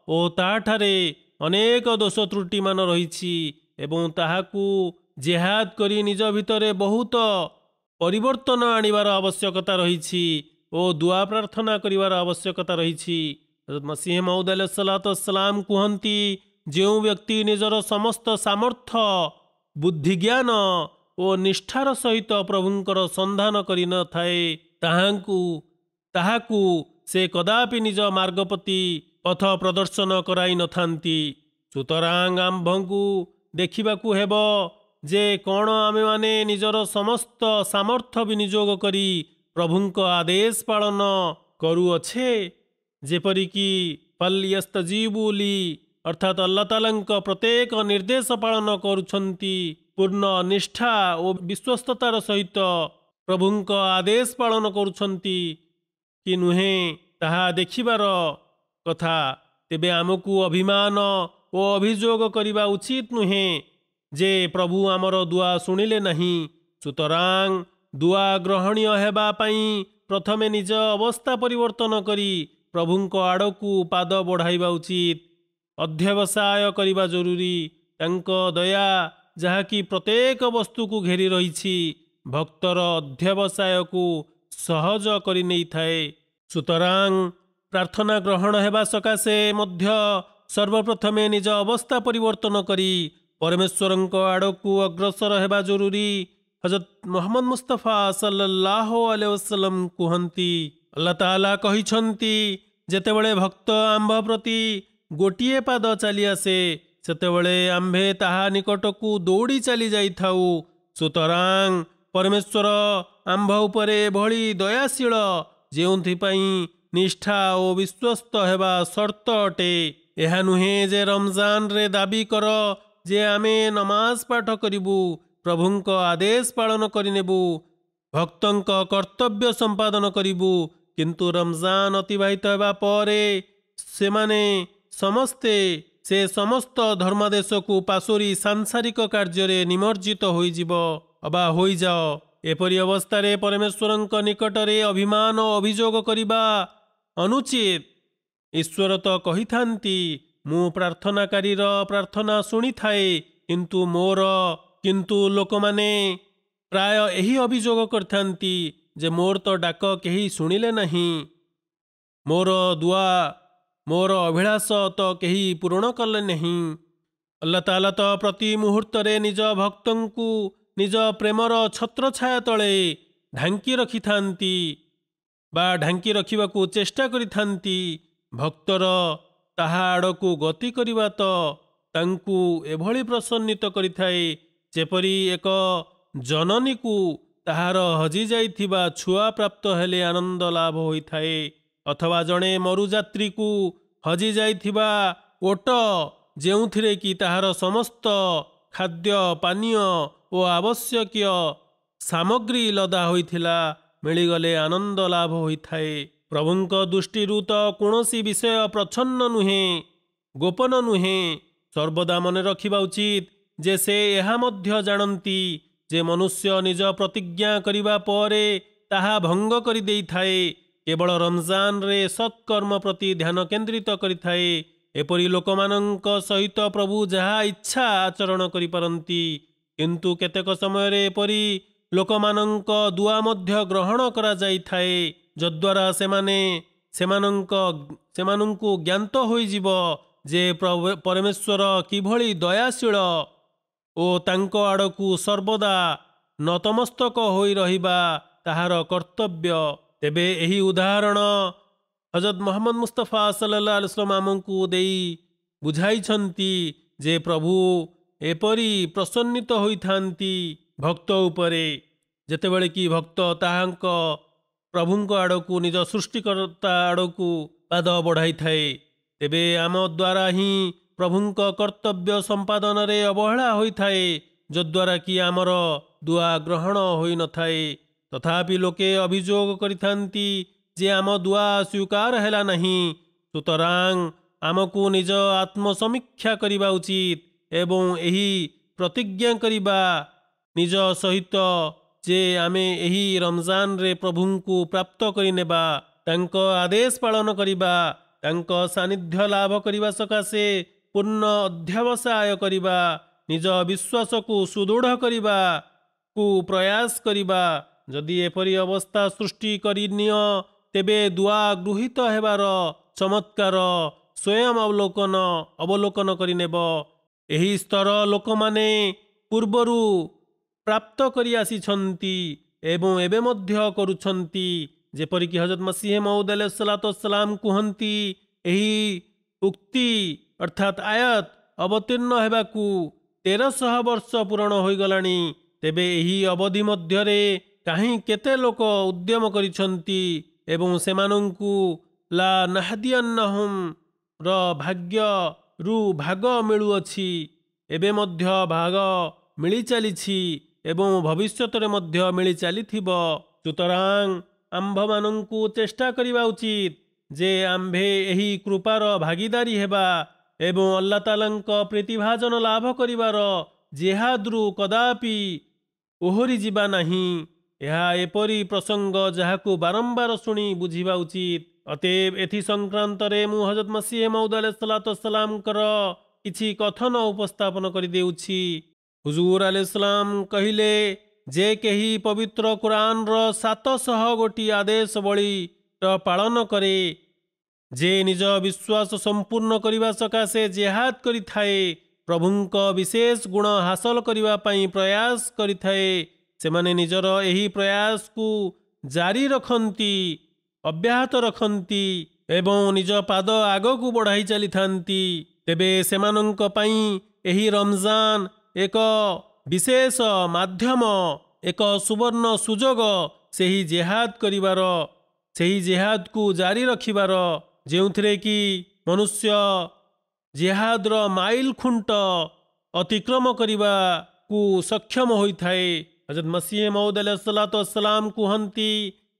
Speaker 2: ओ ताहाठारे अनेक दोष त्रुटि मान रहिछि एवं ताहाकू जेहाद करी निज भितरे बहुत परिवर्तन आनिबार आवश्यकता रहिछि ओ दुआ प्रार्थना करिवार आवश्यकता रहिछि। मसीह मौद अलैहिस्सलातु वस्सलाम कुहंती, जेउ व्यक्ति निजर समस्त सामर्थ्य बुद्धि ज्ञान ओ निष्ठार सहित प्रभुंकर संधान करि न थाए ताहाकू से कदापि निज मार्गपति पथ प्रदर्शन कराई नथांती। सुतरां आम्भंकु देखिबाकू हेबो जे कौन आमे माने निजर समस्त सामर्थ्य विनियोग करी प्रभुंक आदेश पालन करुअछे, जेपरिकी फल्यस्तजीबुली अर्थात अल्लाह तालांक प्रत्येक निर्देश पालन करुछंती। पूर्ण निष्ठा और विश्वस्ततार सहित प्रभुंक आदेश पालन करुछंती कि नुहे ताहा देखिबार कथा। तेबे आमकू अभिमान ओ अभियोग करिबा उचित नुहे जे प्रभु आमर दुआ सुनिले नहीं। सुतरां दुआ ग्रहणीय हेबा पाई प्रथमे निज अवस्था परिवर्तन करी प्रभुंक आड़कू पाद बढ़ाइबा उचित। अध्यवसाय करिबा जरूरी। तांको दया जहाँकि प्रत्येक वस्तु को घेरी रही भक्तर अध्यवसाय को सहज करि नै थाए। सुतरां प्रार्थना ग्रहण हेबा सकाशे मध्य सर्वप्रथमे निज अवस्था परिवर्तन करी परमेश्वरंक आड़कू अग्रसर हेबा जरूरी। हजरत मोहम्मद मुस्तफा सल्लल्लाहु अलैहि वसल्लम कुहंती, अल्लाह ताला कहिछंती, जेतेबेले भक्त आंभ प्रति गोटिए पाद चली आसे सेतेबेले आंभे ताहा निकटकू दौड़ी चली जाइथाउ। सुतरां परमेश्वर आंभ उपरे भली दयाशील जेउंथिपाई निष्ठा और विश्वस्त हेबा शर्त अटे। यह नुहे जे रमजान रे दाबी कर जे आमे नमाज पाठ करिबू, प्रभुंक आदेश पालन करिनेबू, भक्तंक कर्तव्य संपादन करिबू, किंतु रमजान अतिबाहित हेबा परे सेमाने समस्ते ସେ ସମସ୍ତ ଧର୍ମାଦେଶକୁ ପାଶୋରି ସାଂସାରିକ କାର୍ଯ୍ୟରେ ନିମଜ୍ଜିତ ହୋଇଯିବ ଅବା ହୋଇଯାଅ। ଏପରି ଅବସ୍ଥାରେ ପରମେଶ୍ୱରଙ୍କ ନିକଟରେ ଅଭିମାନ ଓ ଅଭିଯୋଗ କରିବା ଅନୁଚିତ। ଈଶ୍ୱର ତ କହିଥାନ୍ତି, ମୁଁ ପ୍ରାର୍ଥନାକାରୀର ପ୍ରାର୍ଥନା ଶୁଣିଥାଏ, କିନ୍ତୁ ଲୋକମାନେ ପ୍ରାୟ ଏହି ଅଭିଯୋଗ କରିଥାନ୍ତି ଯେ ମୋର ତ ଡାକ କେହି ଶୁଣିଲେ ନାହିଁ, ମୋର ଅଭିଳାଷ ତ କେହି ପୂରଣ କଲେ ନାହିଁ। ଆଲ୍ଲାହ ତାଆଲା ତ ପ୍ରତି ମୁହୂର୍ତ୍ତରେ ନିଜ ଭକ୍ତଙ୍କୁ ନିଜ ପ୍ରେମର ଛତ୍ରଛାୟା ତଳେ ଢାଙ୍କି ରଖିଥାନ୍ତି ବା ଢାଙ୍କି ରଖିବାକୁ ଚେଷ୍ଟା କରିଥାନ୍ତି। ଭକ୍ତର ତାହା ଆଡ଼କୁ ଗତି କରିବା ତ ତାଙ୍କୁ ଏଭଳି ପ୍ରସନ୍ନିତ କରିଥାଏ ଯେପରି ଏକ ଜନନୀକୁ ତାହାର ହଜିଯାଇଥିବା ଛୁଆ ପ୍ରାପ୍ତ ହେଲେ ଆନନ୍ଦ ଲାଭ ହୋଇଥାଏ, ଅଥବା ଜଣେ ମରୁଯାତ୍ରୀକୁ ହଜିଯାଇଥିବା ଓଟ ଯେଉଁଥିରେ କି ତାହାର ସମସ୍ତ ଖାଦ୍ୟ ପାନୀୟ ଓ ଆବଶ୍ୟକୀୟ ସାମଗ୍ରୀ ଲଦା ହୋଇଥିଲା ମିଳିଗଲେ ଆନନ୍ଦ ଲାଭ ହୋଇଥାଏ। ପ୍ରଭୁଙ୍କ ଦୃଷ୍ଟିରୁ ତ କୌଣସି ବିଷୟ ପ୍ରଚ୍ଛନ୍ନ ନୁହେଁ, ଗୋପନ ନୁହେଁ। ସର୍ବଦା ମନେ ରଖିବା ଉଚିତ ଯେ ସେ ଏହା ମଧ୍ୟ ଜାଣନ୍ତି ଯେ ମନୁଷ୍ୟ ନିଜ ପ୍ରତିଜ୍ଞା କରିବା ପରେ ତାହା ଭଙ୍ଗ କରିଦେଇଥାଏ। କେବଳ ରମଜାନରେ ସତ୍କର୍ମ ପ୍ରତି ଧ୍ୟାନ କେନ୍ଦ୍ରିତ କରିଥାଏ। ଏପରି ଲୋକମାନଙ୍କ ସହିତ ପ୍ରଭୁ ଯାହା ଇଚ୍ଛା ଆଚରଣ କରିପାରନ୍ତି, କିନ୍ତୁ କେତେକ ସମୟରେ ଏପରି ଲୋକମାନଙ୍କ ଦୁଆ ମଧ୍ୟ ଗ୍ରହଣ କରାଯାଇଥାଏ ଯଦ୍ୱାରା ସେମାନଙ୍କୁ ଜ୍ଞାତ ହୋଇଯିବ ଯେ ପରମେଶ୍ୱର କିଭଳି ଦୟାଶୀଳ ଓ ତାଙ୍କ ଆଡ଼କୁ ସର୍ବଦା ନତମସ୍ତକ ହୋଇ ରହିବା ତାହାର କର୍ତ୍ତବ୍ୟ। ତେବେ ଏହି ଉଦାହରଣ ହଜରତ ମୁହମ୍ମଦ ମୁସ୍ତଫା ସଲ୍ଲଲ୍ଲାହୁ ଆଲୈହି वसल्लम ଆମକୁ ଦେଇ ବୁଝାଇଛନ୍ତି ଯେ ପ୍ରଭୁ ଏପରି ପ୍ରସନ୍ନିତ ହୋଇଥାନ୍ତି ଭକ୍ତ ଉପରେ ଯେତେବେଳେ କି ଭକ୍ତ ତାହାଙ୍କ ପ୍ରଭୁଙ୍କ ଆଡ଼କୁ ନିଜ ସୃଷ୍ଟିକର୍ତ୍ତା ଆଡ଼କୁ ପାଦ ବଢ଼ାଇଥାଏ। ତେବେ ଆମ ଦ୍ୱାରା ହିଁ ପ୍ରଭୁଙ୍କ କର୍ତ୍ତବ୍ୟ ସମ୍ପାଦନରେ ଅବହେଳା ହୋଇଥାଏ, ଯଦ୍ୱାରା କି ଆମର ଦୁଆ ଗ୍ରହଣ ହୋଇନଥାଏ। ତଥାପି ଲୋକେ ଅଭିଯୋଗ କରିଥାନ୍ତି ଯେ ଆମ ଦୁଆ ସ୍ୱୀକାର ହେଲା ନାହିଁ। ସୁତରାଂ ଆମକୁ ନିଜ ଆତ୍ମସମୀକ୍ଷା କରିବା ଉଚିତ ଏବଂ ଏହି ପ୍ରତିଜ୍ଞା କରିବା ନିଜ ସହିତ ଯେ ଆମେ ଏହି ରମଜାନରେ ପ୍ରଭୁଙ୍କୁ ପ୍ରାପ୍ତ କରିନେବା, ତାଙ୍କ ଆଦେଶ ପାଳନ କରିବା, ତାଙ୍କ ସାନ୍ନିଧ୍ୟ ଲାଭ କରିବା ସକାଶେ ପୂର୍ଣ୍ଣ ଅଧ୍ୟାବସାୟ କରିବା, ନିଜ ବିଶ୍ୱାସକୁ ସୁଦୃଢ଼ କରିବାକୁ ପ୍ରୟାସ କରିବା। ଯଦି ଏପରି ଅବସ୍ଥା ସୃଷ୍ଟି କରିନିଅ ତେବେ ଦୁଆ ଗୃହୀତ ହେବାର ଚମତ୍କାର ସ୍ୱୟଂ ଅବଲୋକନ କରିନେବ। ଏହି ସ୍ତର ଲୋକମାନେ ପୂର୍ବରୁ ପ୍ରାପ୍ତ କରି ଆସିଛନ୍ତି ଏବଂ ଏବେ ମଧ୍ୟ କରୁଛନ୍ତି। ଯେପରିକି ହଜରତ ମସିହ ମଉଦ ଆଲୈହିସ୍ସଲାମ କୁହନ୍ତି, ଏହି ଉକ୍ତି ଅର୍ଥାତ୍ ଆୟତ ଅବତୀର୍ଣ୍ଣ ହେବାକୁ 1300 ବର୍ଷ ପୂରଣ ହୋଇଗଲାଣି। ତେବେ ଏହି ଅବଧି ମଧ୍ୟରେ କାହିଁ କେତେ ଲୋକ ଉଦ୍ୟମ କରିଛନ୍ତି ଏବଂ ସେମାନଙ୍କୁ ଲା ନାହଦିୟାନ୍ନାହୁମ୍ ର ଭାଗ୍ୟରୁ ଭାଗ ମିଳୁଅଛି। ଏବେ ମଧ୍ୟ ଭାଗ ମିଳିଚାଲିଛି ଏବଂ ଭବିଷ୍ୟତରେ ମଧ୍ୟ ମିଳି ଚାଲିଥିବ। ସୁତରାଂ ଆମ୍ଭମାନଙ୍କୁ ଚେଷ୍ଟା କରିବା ଉଚିତ ଯେ ଆମ୍ଭେ ଏହି କୃପାର ଭାଗିଦାରୀ ହେବା ଏବଂ ଆଲ୍ଲାହ ତାଆଲାଙ୍କ ପ୍ରୀତିଭାଜନ ଲାଭ କରିବାର ଜେହାଦରୁ କଦାପି ଓହରି ଯିବା ନାହିଁ। ଏହା ଏପରି ପ୍ରସଙ୍ଗ ଯାହାକୁ ବାରମ୍ବାର ଶୁଣି ବୁଝିବା ଉଚିତ। ଅତଏବ ଏଥି ସଂକ୍ରାନ୍ତରେ ମୁଁ ହଜରତ ମସିହ ମଉଦ ଆଲୈହିସ୍ସଲାମଙ୍କର କିଛି କଥନ ଉପସ୍ଥାପନ କରିଦେଉଛି। ହୁଜୁର ଆଲୈହିସ୍ସଲାମ କହିଲେ, ଯେ କେହି ପବିତ୍ର କୁରାନର 700 ଗୋଟି ଆଦେଶବଳୀର ପାଳନ କରେ, ଯେ ନିଜ ବିଶ୍ୱାସ ସମ୍ପୂର୍ଣ୍ଣ କରିବା ସକାଶେ ଜେହାଦ କରିଥାଏ, ପ୍ରଭୁଙ୍କ ବିଶେଷ ଗୁଣ ହାସଲ କରିବା ପାଇଁ ପ୍ରୟାସ କରିଥାଏ, ସେମାନେ ନିଜର ଏହି ପ୍ରୟାସକୁ ଜାରି ରଖନ୍ତି, ଅବ୍ୟାହତ ରଖନ୍ତି ଏବଂ ନିଜ ପାଦ ଆଗକୁ ବଢ଼ାଇ ଚାଲିଥାନ୍ତି, ତେବେ ସେମାନଙ୍କ ପାଇଁ ଏହି ରମଜାନ ଏକ ବିଶେଷ ମାଧ୍ୟମ, ଏକ ସୁବର୍ଣ୍ଣ ସୁଯୋଗ ସେହି ଜେହାଦ କରିବାର, ସେହି ଜେହାଦକୁ ଜାରି ରଖିବାର, ଯେଉଁଥିରେ କି ମନୁଷ୍ୟ ଜେହାଦର ମାଇଲ ଖୁଣ୍ଟ ଅତିକ୍ରମ କରିବାକୁ ସକ୍ଷମ ହୋଇଥାଏ। ହଜରତ ମସିହ ମଉଦ ଆଲୈହିସ୍ସଲାମ କୁହନ୍ତି,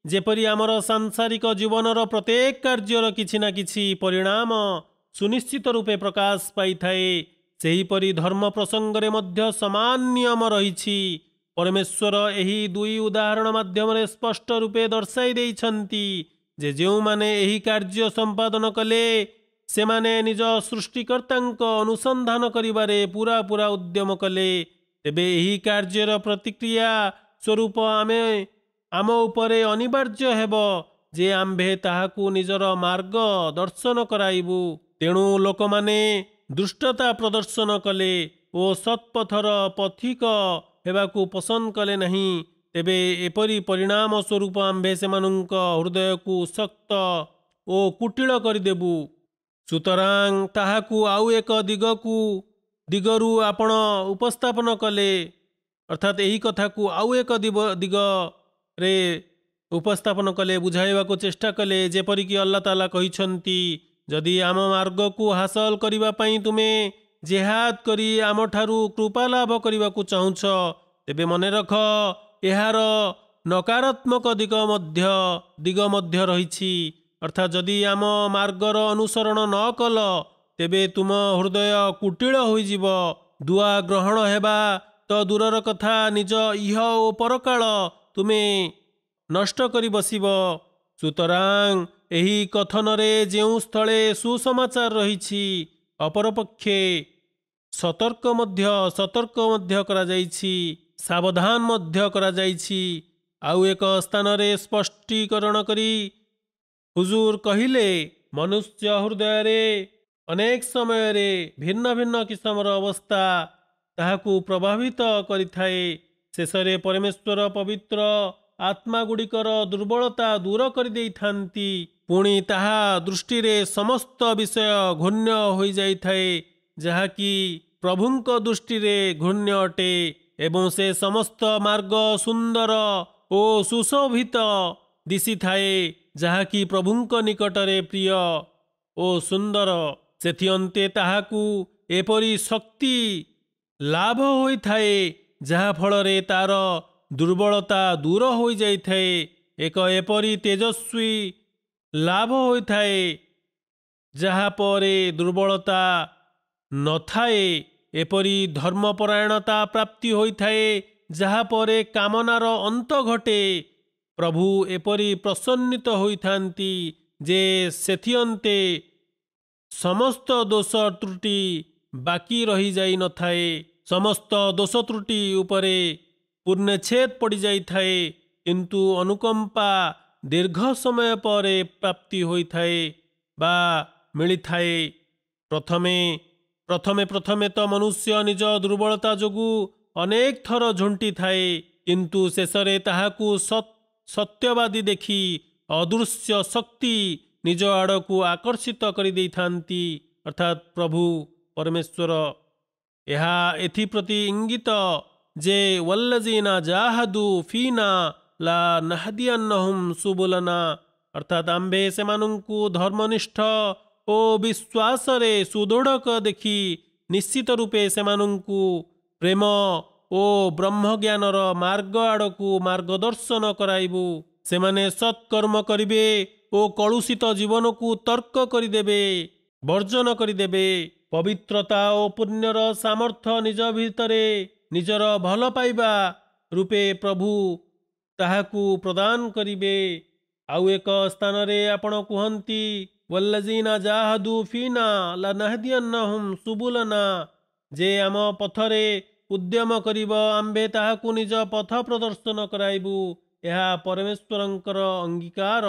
Speaker 2: ଯେପରି ଆମର ସାଂସାରିକ ଜୀବନର ପ୍ରତ୍ୟେକ କାର୍ଯ୍ୟର କିଛି ନା କିଛି ପରିଣାମ ସୁନିଶ୍ଚିତ ରୂପେ ପ୍ରକାଶ ପାଇଥାଏ। ସେହିପରି ଧର୍ମ ପ୍ରସଙ୍ଗରେ ମଧ୍ୟ ସମାନ ନିୟମ ରହିଛି। ପରମେଶ୍ୱର ଏହି ଦୁଇ ଉଦାହରଣ ମାଧ୍ୟମରେ ସ୍ପଷ୍ଟ ରୂପେ ଦର୍ଶାଇ ଦେଇଛନ୍ତି ଯେ ଯେଉଁମାନେ ଏହି କାର୍ଯ୍ୟ ସମ୍ପାଦନ କଲେ ସେମାନେ ନିଜ ସୃଷ୍ଟିକର୍ତ୍ତାଙ୍କ ଅନୁସନ୍ଧାନ କରିବାରେ ପୁରା ଉଦ୍ୟମ କଲେ, ତେବେ ଏହି କାର୍ଯ୍ୟର ପ୍ରତିକ୍ରିୟା ସ୍ୱରୂପ ଆମ ଉପରେ ଅନିବାର୍ଯ୍ୟ ହେବ ଯେ ଆମ୍ଭେ ତାହାକୁ ନିଜର ମାର୍ଗ ଦର୍ଶନ କରାଇବୁ। ତେଣୁ ଲୋକମାନେ ଦୁଷ୍ଟତା ପ୍ରଦର୍ଶନ କଲେ ଓ ସତ୍ପଥର ପଥିକ ହେବାକୁ ପସନ୍ଦ କଲେ ନାହିଁ। ତେବେ ଏପରି ପରିଣାମ ସ୍ୱରୂପ ଆମ୍ଭେ ସେମାନଙ୍କ ହୃଦୟକୁ ଶକ୍ତ ଓ କୁଟିଳ କରିଦେବୁ। ସୁତରାଂ ତାହାକୁ ଆଉ ଏକ ଦିଗରୁ ଆପଣ ଉପସ୍ଥାପନ କଲେ, ଅର୍ଥାତ୍ ଏହି କଥାକୁ ଆଉ ଏକ ଦିଗରେ ଉପସ୍ଥାପନ କଲେ, ବୁଝାଇବାକୁ ଚେଷ୍ଟା କଲେ, ଯେପରିକି ଆଲ୍ଲାହ ତାଆଲା କହିଛନ୍ତି, ଯଦି ଆମ ମାର୍ଗକୁ ହାସଲ କରିବା ପାଇଁ ତୁମେ ଜେହାଦ କରି ଆମଠାରୁ କୃପା ଲାଭ କରିବାକୁ ଚାହୁଁଛ, ତେବେ ମନେ ରଖ ଏହାର ନକାରାତ୍ମକ ଦିଗ ମଧ୍ୟ ରହିଛି। ଅର୍ଥାତ୍ ଯଦି ଆମ ମାର୍ଗର ଅନୁସରଣ ନ କଲ ତେବେ ତୁମ ହୃଦୟ କୁଟିଳ ହୋଇଯିବ। ଦୁଆ ଗ୍ରହଣ ହେବା ତ ଦୂରର କଥା, ନିଜ ଇହ ଓ ପରକାଳ ତୁମେ ନଷ୍ଟ କରି ବସିବ। ସୁତରାଂ ଏହି କଥନରେ ଯେଉଁ ସ୍ଥଳେ ସୁସମାଚାର ରହିଛି, ଅପରପକ୍ଷେ ସତର୍କ ମଧ୍ୟ କରାଯାଇଛି, ସାବଧାନ ମଧ୍ୟ କରାଯାଇଛି। ଆଉ ଏକ ସ୍ଥାନରେ ସ୍ପଷ୍ଟୀକରଣ କରି ହୁଜୁର କହିଲେ, ମନୁଷ୍ୟ ହୃଦୟରେ ଅନେକ ସମୟରେ ଭିନ୍ନ ଭିନ୍ନ କିସମର ଅବସ୍ଥା ତାହାକୁ ପ୍ରଭାବିତ କରିଥାଏ। ଶେଷରେ ପରମେଶ୍ୱର ପବିତ୍ର ଆତ୍ମାଗୁଡ଼ିକର ଦୁର୍ବଳତା ଦୂର କରିଦେଇଥାନ୍ତି। ପୁଣି ତାହା ଦୃଷ୍ଟିରେ ସମସ୍ତ ବିଷୟ ଘୃଣ୍ୟ ହୋଇଯାଇଥାଏ, ଯାହାକି ପ୍ରଭୁଙ୍କ ଦୃଷ୍ଟିରେ ଘୃଣ୍ୟ ଅଟେ, ଏବଂ ସେ ସମସ୍ତ ମାର୍ଗ ସୁନ୍ଦର ଓ ସୁଶୋଭିତ ଦିଶିଥାଏ, ଯାହାକି ପ୍ରଭୁଙ୍କ ନିକଟରେ ପ୍ରିୟ ଓ ସୁନ୍ଦର। ସେଥିଅନ୍ତେ ତାହାକୁ ଏପରି ଶକ୍ତି ଲାଭ ହୋଇଥାଏ ଯାହାଫଳରେ ତାର ଦୁର୍ବଳତା ଦୂର ହୋଇଯାଇଥାଏ, ଏକ ଏପରି ତେଜସ୍ୱୀ ଲାଭ ହୋଇଥାଏ ଯାହା ପରେ ଦୁର୍ବଳତା ନଥାଏ, ଏପରି ଧର୍ମପରାୟଣତା ପ୍ରାପ୍ତି ହୋଇଥାଏ ଯାହା ପରେ କାମନାର ଅନ୍ତ ଘଟେ। ପ୍ରଭୁ ଏପରି ପ୍ରସନ୍ନିତ ହୋଇଥାନ୍ତି ଯେ ସେଥିଅନ୍ତେ ସମସ୍ତ ଦୋଷ ତ୍ରୁଟି ବାକି ରହିଯାଇ ନଥାଏ। ସମସ୍ତ ଦୋଷ ତ୍ରୁଟି ଉପରେ ପୂର୍ଣ୍ଣଚ୍ଛେଦ ପଡ଼ିଯାଇଥାଏ, କିନ୍ତୁ ଅନୁକମ୍ପା ଦୀର୍ଘ ସମୟ ପରେ ପ୍ରାପ୍ତି ହୋଇଥାଏ ବା ମିଳିଥାଏ। ପ୍ରଥମେ ତ ମନୁଷ୍ୟ ନିଜ ଦୁର୍ବଳତା ଯୋଗୁଁ ଅନେକ ଥର ଝୁଣ୍ଟିଥାଏ, କିନ୍ତୁ ଶେଷରେ ତାହାକୁ ସତ୍ୟବାଦୀ ଦେଖି ଅଦୃଶ୍ୟ ଶକ୍ତି ନିଜ ଆଡ଼କୁ ଆକର୍ଷିତ କରିଦେଇଥାନ୍ତି, ଅର୍ଥାତ୍ ପ୍ରଭୁ ପରମେଶ୍ୱର। ଏହା ଏଥିପ୍ରତି ଇଙ୍ଗିତ ଯେ ୱଲ୍ଲଜୀନା ଜାହାଦୁ ଫିନା ଲା ନାହଦିୟାନ୍ନହୁମ୍ ସୁବୁଲନା, ଅର୍ଥାତ୍ ଆମ୍ଭେ ସେମାନଙ୍କୁ ଧର୍ମନିଷ୍ଠ ଓ ବିଶ୍ୱାସରେ ସୁଦୃଢ଼ ଦେଖି ନିଶ୍ଚିତ ରୂପେ ସେମାନଙ୍କୁ ପ୍ରେମ ଓ ବ୍ରହ୍ମଜ୍ଞାନର ମାର୍ଗ ଆଡ଼କୁ ମାର୍ଗଦର୍ଶନ କରାଇବୁ। ସେମାନେ ସତ୍କର୍ମ କରିବେ ଓ କଳୁଷିତ ଜୀବନକୁ ତର୍କ କରିଦେବେ, ବର୍ଜନ କରିଦେବେ। ପବିତ୍ରତା ଓ ପୁଣ୍ୟର ସାମର୍ଥ୍ୟ ନିଜ ଭିତରେ ନିଜର ଭଲ ପାଇବା ରୂପେ ପ୍ରଭୁ ତାହାକୁ ପ୍ରଦାନ କରିବେ। ଆଉ ଏକ ସ୍ଥାନରେ ଆପଣ କୁହନ୍ତି, ୱଲ୍ଲଜୀନା ଜାହାଦୁ ଫିନା ଲାନାହଦିୟାନ୍ନହୁମ୍ ସୁବୁଲନା, ଯେ ଆମ ପଥରେ ଉଦ୍ୟମ କରିବ ଆମ୍ଭେ ତାହାକୁ ନିଜ ପଥ ପ୍ରଦର୍ଶନ କରାଇବୁ। ଏହା ପରମେଶ୍ୱରଙ୍କର ଅଙ୍ଗୀକାର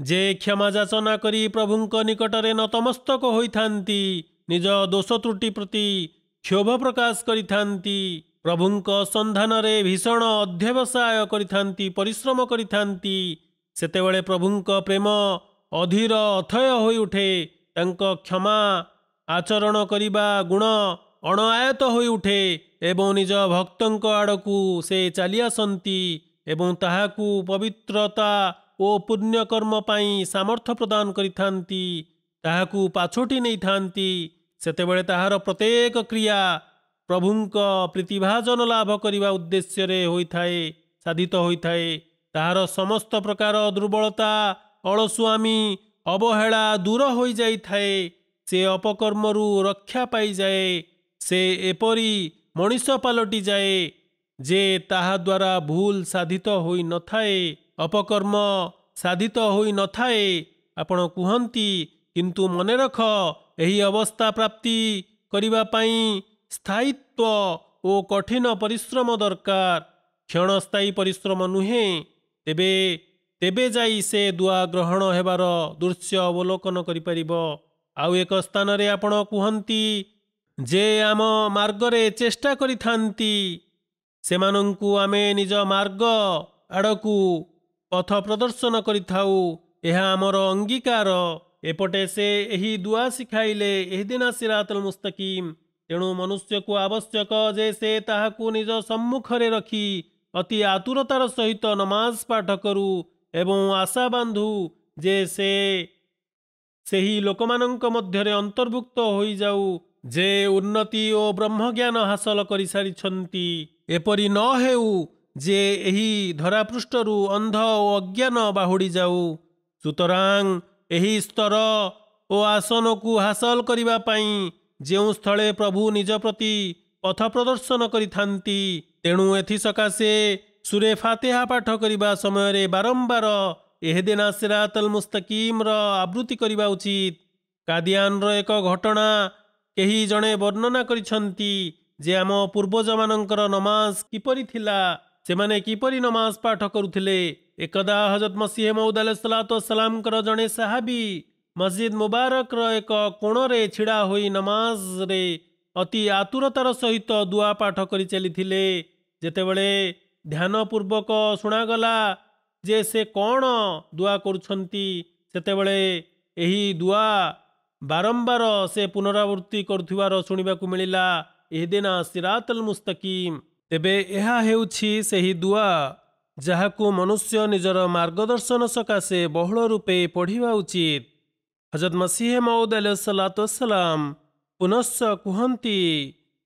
Speaker 2: ଯେ କ୍ଷମା ଯାଚନା କରି ପ୍ରଭୁଙ୍କ ନିକଟରେ ନତମସ୍ତକ ହୋଇଥାନ୍ତି, ନିଜ ଦୋଷ ତ୍ରୁଟି ପ୍ରତି କ୍ଷୋଭ ପ୍ରକାଶ କରିଥାନ୍ତି, ପ୍ରଭୁଙ୍କ ସନ୍ଧାନରେ ଭୀଷଣ ଅଧ୍ୟବସାୟ କରିଥାନ୍ତି, ପରିଶ୍ରମ କରିଥାନ୍ତି, ସେତେବେଳେ ପ୍ରଭୁଙ୍କ ପ୍ରେମ ଅଧୀର ଅଥୟ ହୋଇଉଠେ। ତାଙ୍କ କ୍ଷମା ଆଚରଣ କରିବା ଗୁଣ ଅଣଆୟତ ହୋଇଉଠେ ଏବଂ ନିଜ ଭକ୍ତଙ୍କ ଆଡ଼କୁ ସେ ଚାଲି ଆସନ୍ତି ଏବଂ ତାହାକୁ ପବିତ୍ରତା ଓ ପୁଣ୍ୟକର୍ମ ପାଇଁ ସାମର୍ଥ୍ୟ ପ୍ରଦାନ କରିଥାନ୍ତି, ତାହାକୁ ପାଛୋଟି ନେଇଥାନ୍ତି। ସେତେବେଳେ ତାହାର ପ୍ରତ୍ୟେକ କ୍ରିୟା ପ୍ରଭୁଙ୍କ ପ୍ରୀତିଭାଜନ ଲାଭ କରିବା ଉଦ୍ଦେଶ୍ୟରେ ସାଧିତ ହୋଇଥାଏ। ତାହାର ସମସ୍ତ ପ୍ରକାର ଦୁର୍ବଳତା, ଅଳସୁଆମୀ, ଅବହେଳା ଦୂର ହୋଇଯାଇଥାଏ ସେ ଅପକର୍ମରୁ ରକ୍ଷା ପାଇଯାଏ। ସେ ଏପରି ମଣିଷ ପାଲଟିଯାଏ ଯେ ତାହା ଦ୍ୱାରା ଭୁଲ ସାଧିତ ହୋଇନଥାଏ, ଅପକର୍ମ ସାଧିତ ହୋଇନଥାଏ। ଆପଣ କୁହନ୍ତି, କିନ୍ତୁ ମନେ ରଖ, ଏହି ଅବସ୍ଥା ପ୍ରାପ୍ତି କରିବା ପାଇଁ ସ୍ଥାୟିତ୍ୱ ଓ କଠିନ ପରିଶ୍ରମ ଦରକାର, କ୍ଷଣସ୍ଥାୟୀ ପରିଶ୍ରମ ନୁହେଁ। ତେବେ ଯାଇ ସେ ଦୁଆ ଗ୍ରହଣ ହେବାର ଦୃଶ୍ୟ ଅବଲୋକନ କରିପାରିବ। ଆଉ ଏକ ସ୍ଥାନରେ ଆପଣ କୁହନ୍ତି ଯେ ଆମ ମାର୍ଗରେ ଚେଷ୍ଟା କରିଥାନ୍ତି, ସେମାନଙ୍କୁ ଆମେ ନିଜ ମାର୍ଗ ଆଡ଼କୁ ପଥ ପ୍ରଦର୍ଶନ କରିଥାଉ। ଏହା ଆମର ଅଙ୍ଗୀକାର। ଏପଟେ ସେ ଏହି ଦୁଆ ଶିଖାଇଲେ, ଇହଦିନା ସିରାତଲ ମୁସ୍ତକିମ୍। ତେଣୁ ମନୁଷ୍ୟକୁ ଆବଶ୍ୟକ ଯେ ସେ ତାହାକୁ ନିଜ ସମ୍ମୁଖରେ ରଖି ଅତି ଆତୁରତାର ସହିତ ନମାଜ ପାଠ କରୁ ଏବଂ ଆଶା ବାନ୍ଧୁ ଯେ ସେ ସେହି ଲୋକମାନଙ୍କ ମଧ୍ୟରେ ଅନ୍ତର୍ଭୁକ୍ତ ହୋଇଯାଉ ଯେ ଉନ୍ନତି ଓ ବ୍ରହ୍ମଜ୍ଞାନ ହାସଲ କରିସାରିଛନ୍ତି। ଏପରି ନ ହେଉ ଯେ ଏହି ଧରାପୃଷ୍ଠରୁ ଅନ୍ଧ ଓ ଅଜ୍ଞାନ ବାହୁଡ଼ି ଯାଉ। ସୁତରାଂ ଏହି ସ୍ତର ଓ ଆସନକୁ ହାସଲ କରିବା ପାଇଁ ଯେଉଁ ସ୍ଥଳେ ପ୍ରଭୁ ନିଜ ପ୍ରତି ପଥ ପ୍ରଦର୍ଶନ କରିଥାନ୍ତି, ତେଣୁ ଏଥିସକାଶେ ସୂରେ ଫାତିହା ପାଠ କରିବା ସମୟରେ ବାରମ୍ବାର ଇହଦିନା ସିରାତଲ ମୁସ୍ତକିମ୍ର ଆବୃତ୍ତି କରିବା ଉଚିତ। କାଦିଆନର ଏକ ଘଟଣା କେହି ଜଣେ ବର୍ଣ୍ଣନା କରିଛନ୍ତି ଯେ ଆମ ପୂର୍ବଜମାନଙ୍କର ନମାଜ କିପରି ଥିଲା, ସେମାନେ କିପରି ନମାଜ ପାଠ କରୁଥିଲେ। ଏକଦା ହଜରତ ମସିହ ମଉଦ ଆଲୈହିସ୍ସଲାତୁୱସ୍ସଲାମଙ୍କର ଜଣେ ସାହାବୀ ମସଜିଦ ମୁବାରକର ଏକ କୋଣରେ ଛିଡ଼ା ହୋଇ ନମାଜରେ ଅତି ଆତୁରତାର ସହିତ ଦୁଆ ପାଠ କରି ଚାଲିଥିଲେ। ଯେତେବେଳେ ଧ୍ୟାନପୂର୍ବକ ଶୁଣାଗଲା ଯେ ସେ କ'ଣ ଦୁଆ କରୁଛନ୍ତି, ସେତେବେଳେ ଏହି ଦୁଆ ବାରମ୍ବାର ସେ ପୁନରାବୃତ୍ତି କରୁଥିବାର ଶୁଣିବାକୁ ମିଳିଲା, ଇହଦିନା ସିରାତଲ ମୁସ୍ତକିମ୍। ତେବେ ଏହା ହେଉଛି ସେହି ଦୁଆ ଯାହାକୁ ମନୁଷ୍ୟ ନିଜର ମାର୍ଗଦର୍ଶନ ସକାଶେ ବହୁଳ ରୂପେ ପଢ଼ିବା ଉଚିତ। ହଜରତ ମସିହ ମଉଦ ଆଲୈହିସ୍ସଲାତୁୱସ୍ସଲାମ ପୁନଶ୍ଚ କୁହନ୍ତି,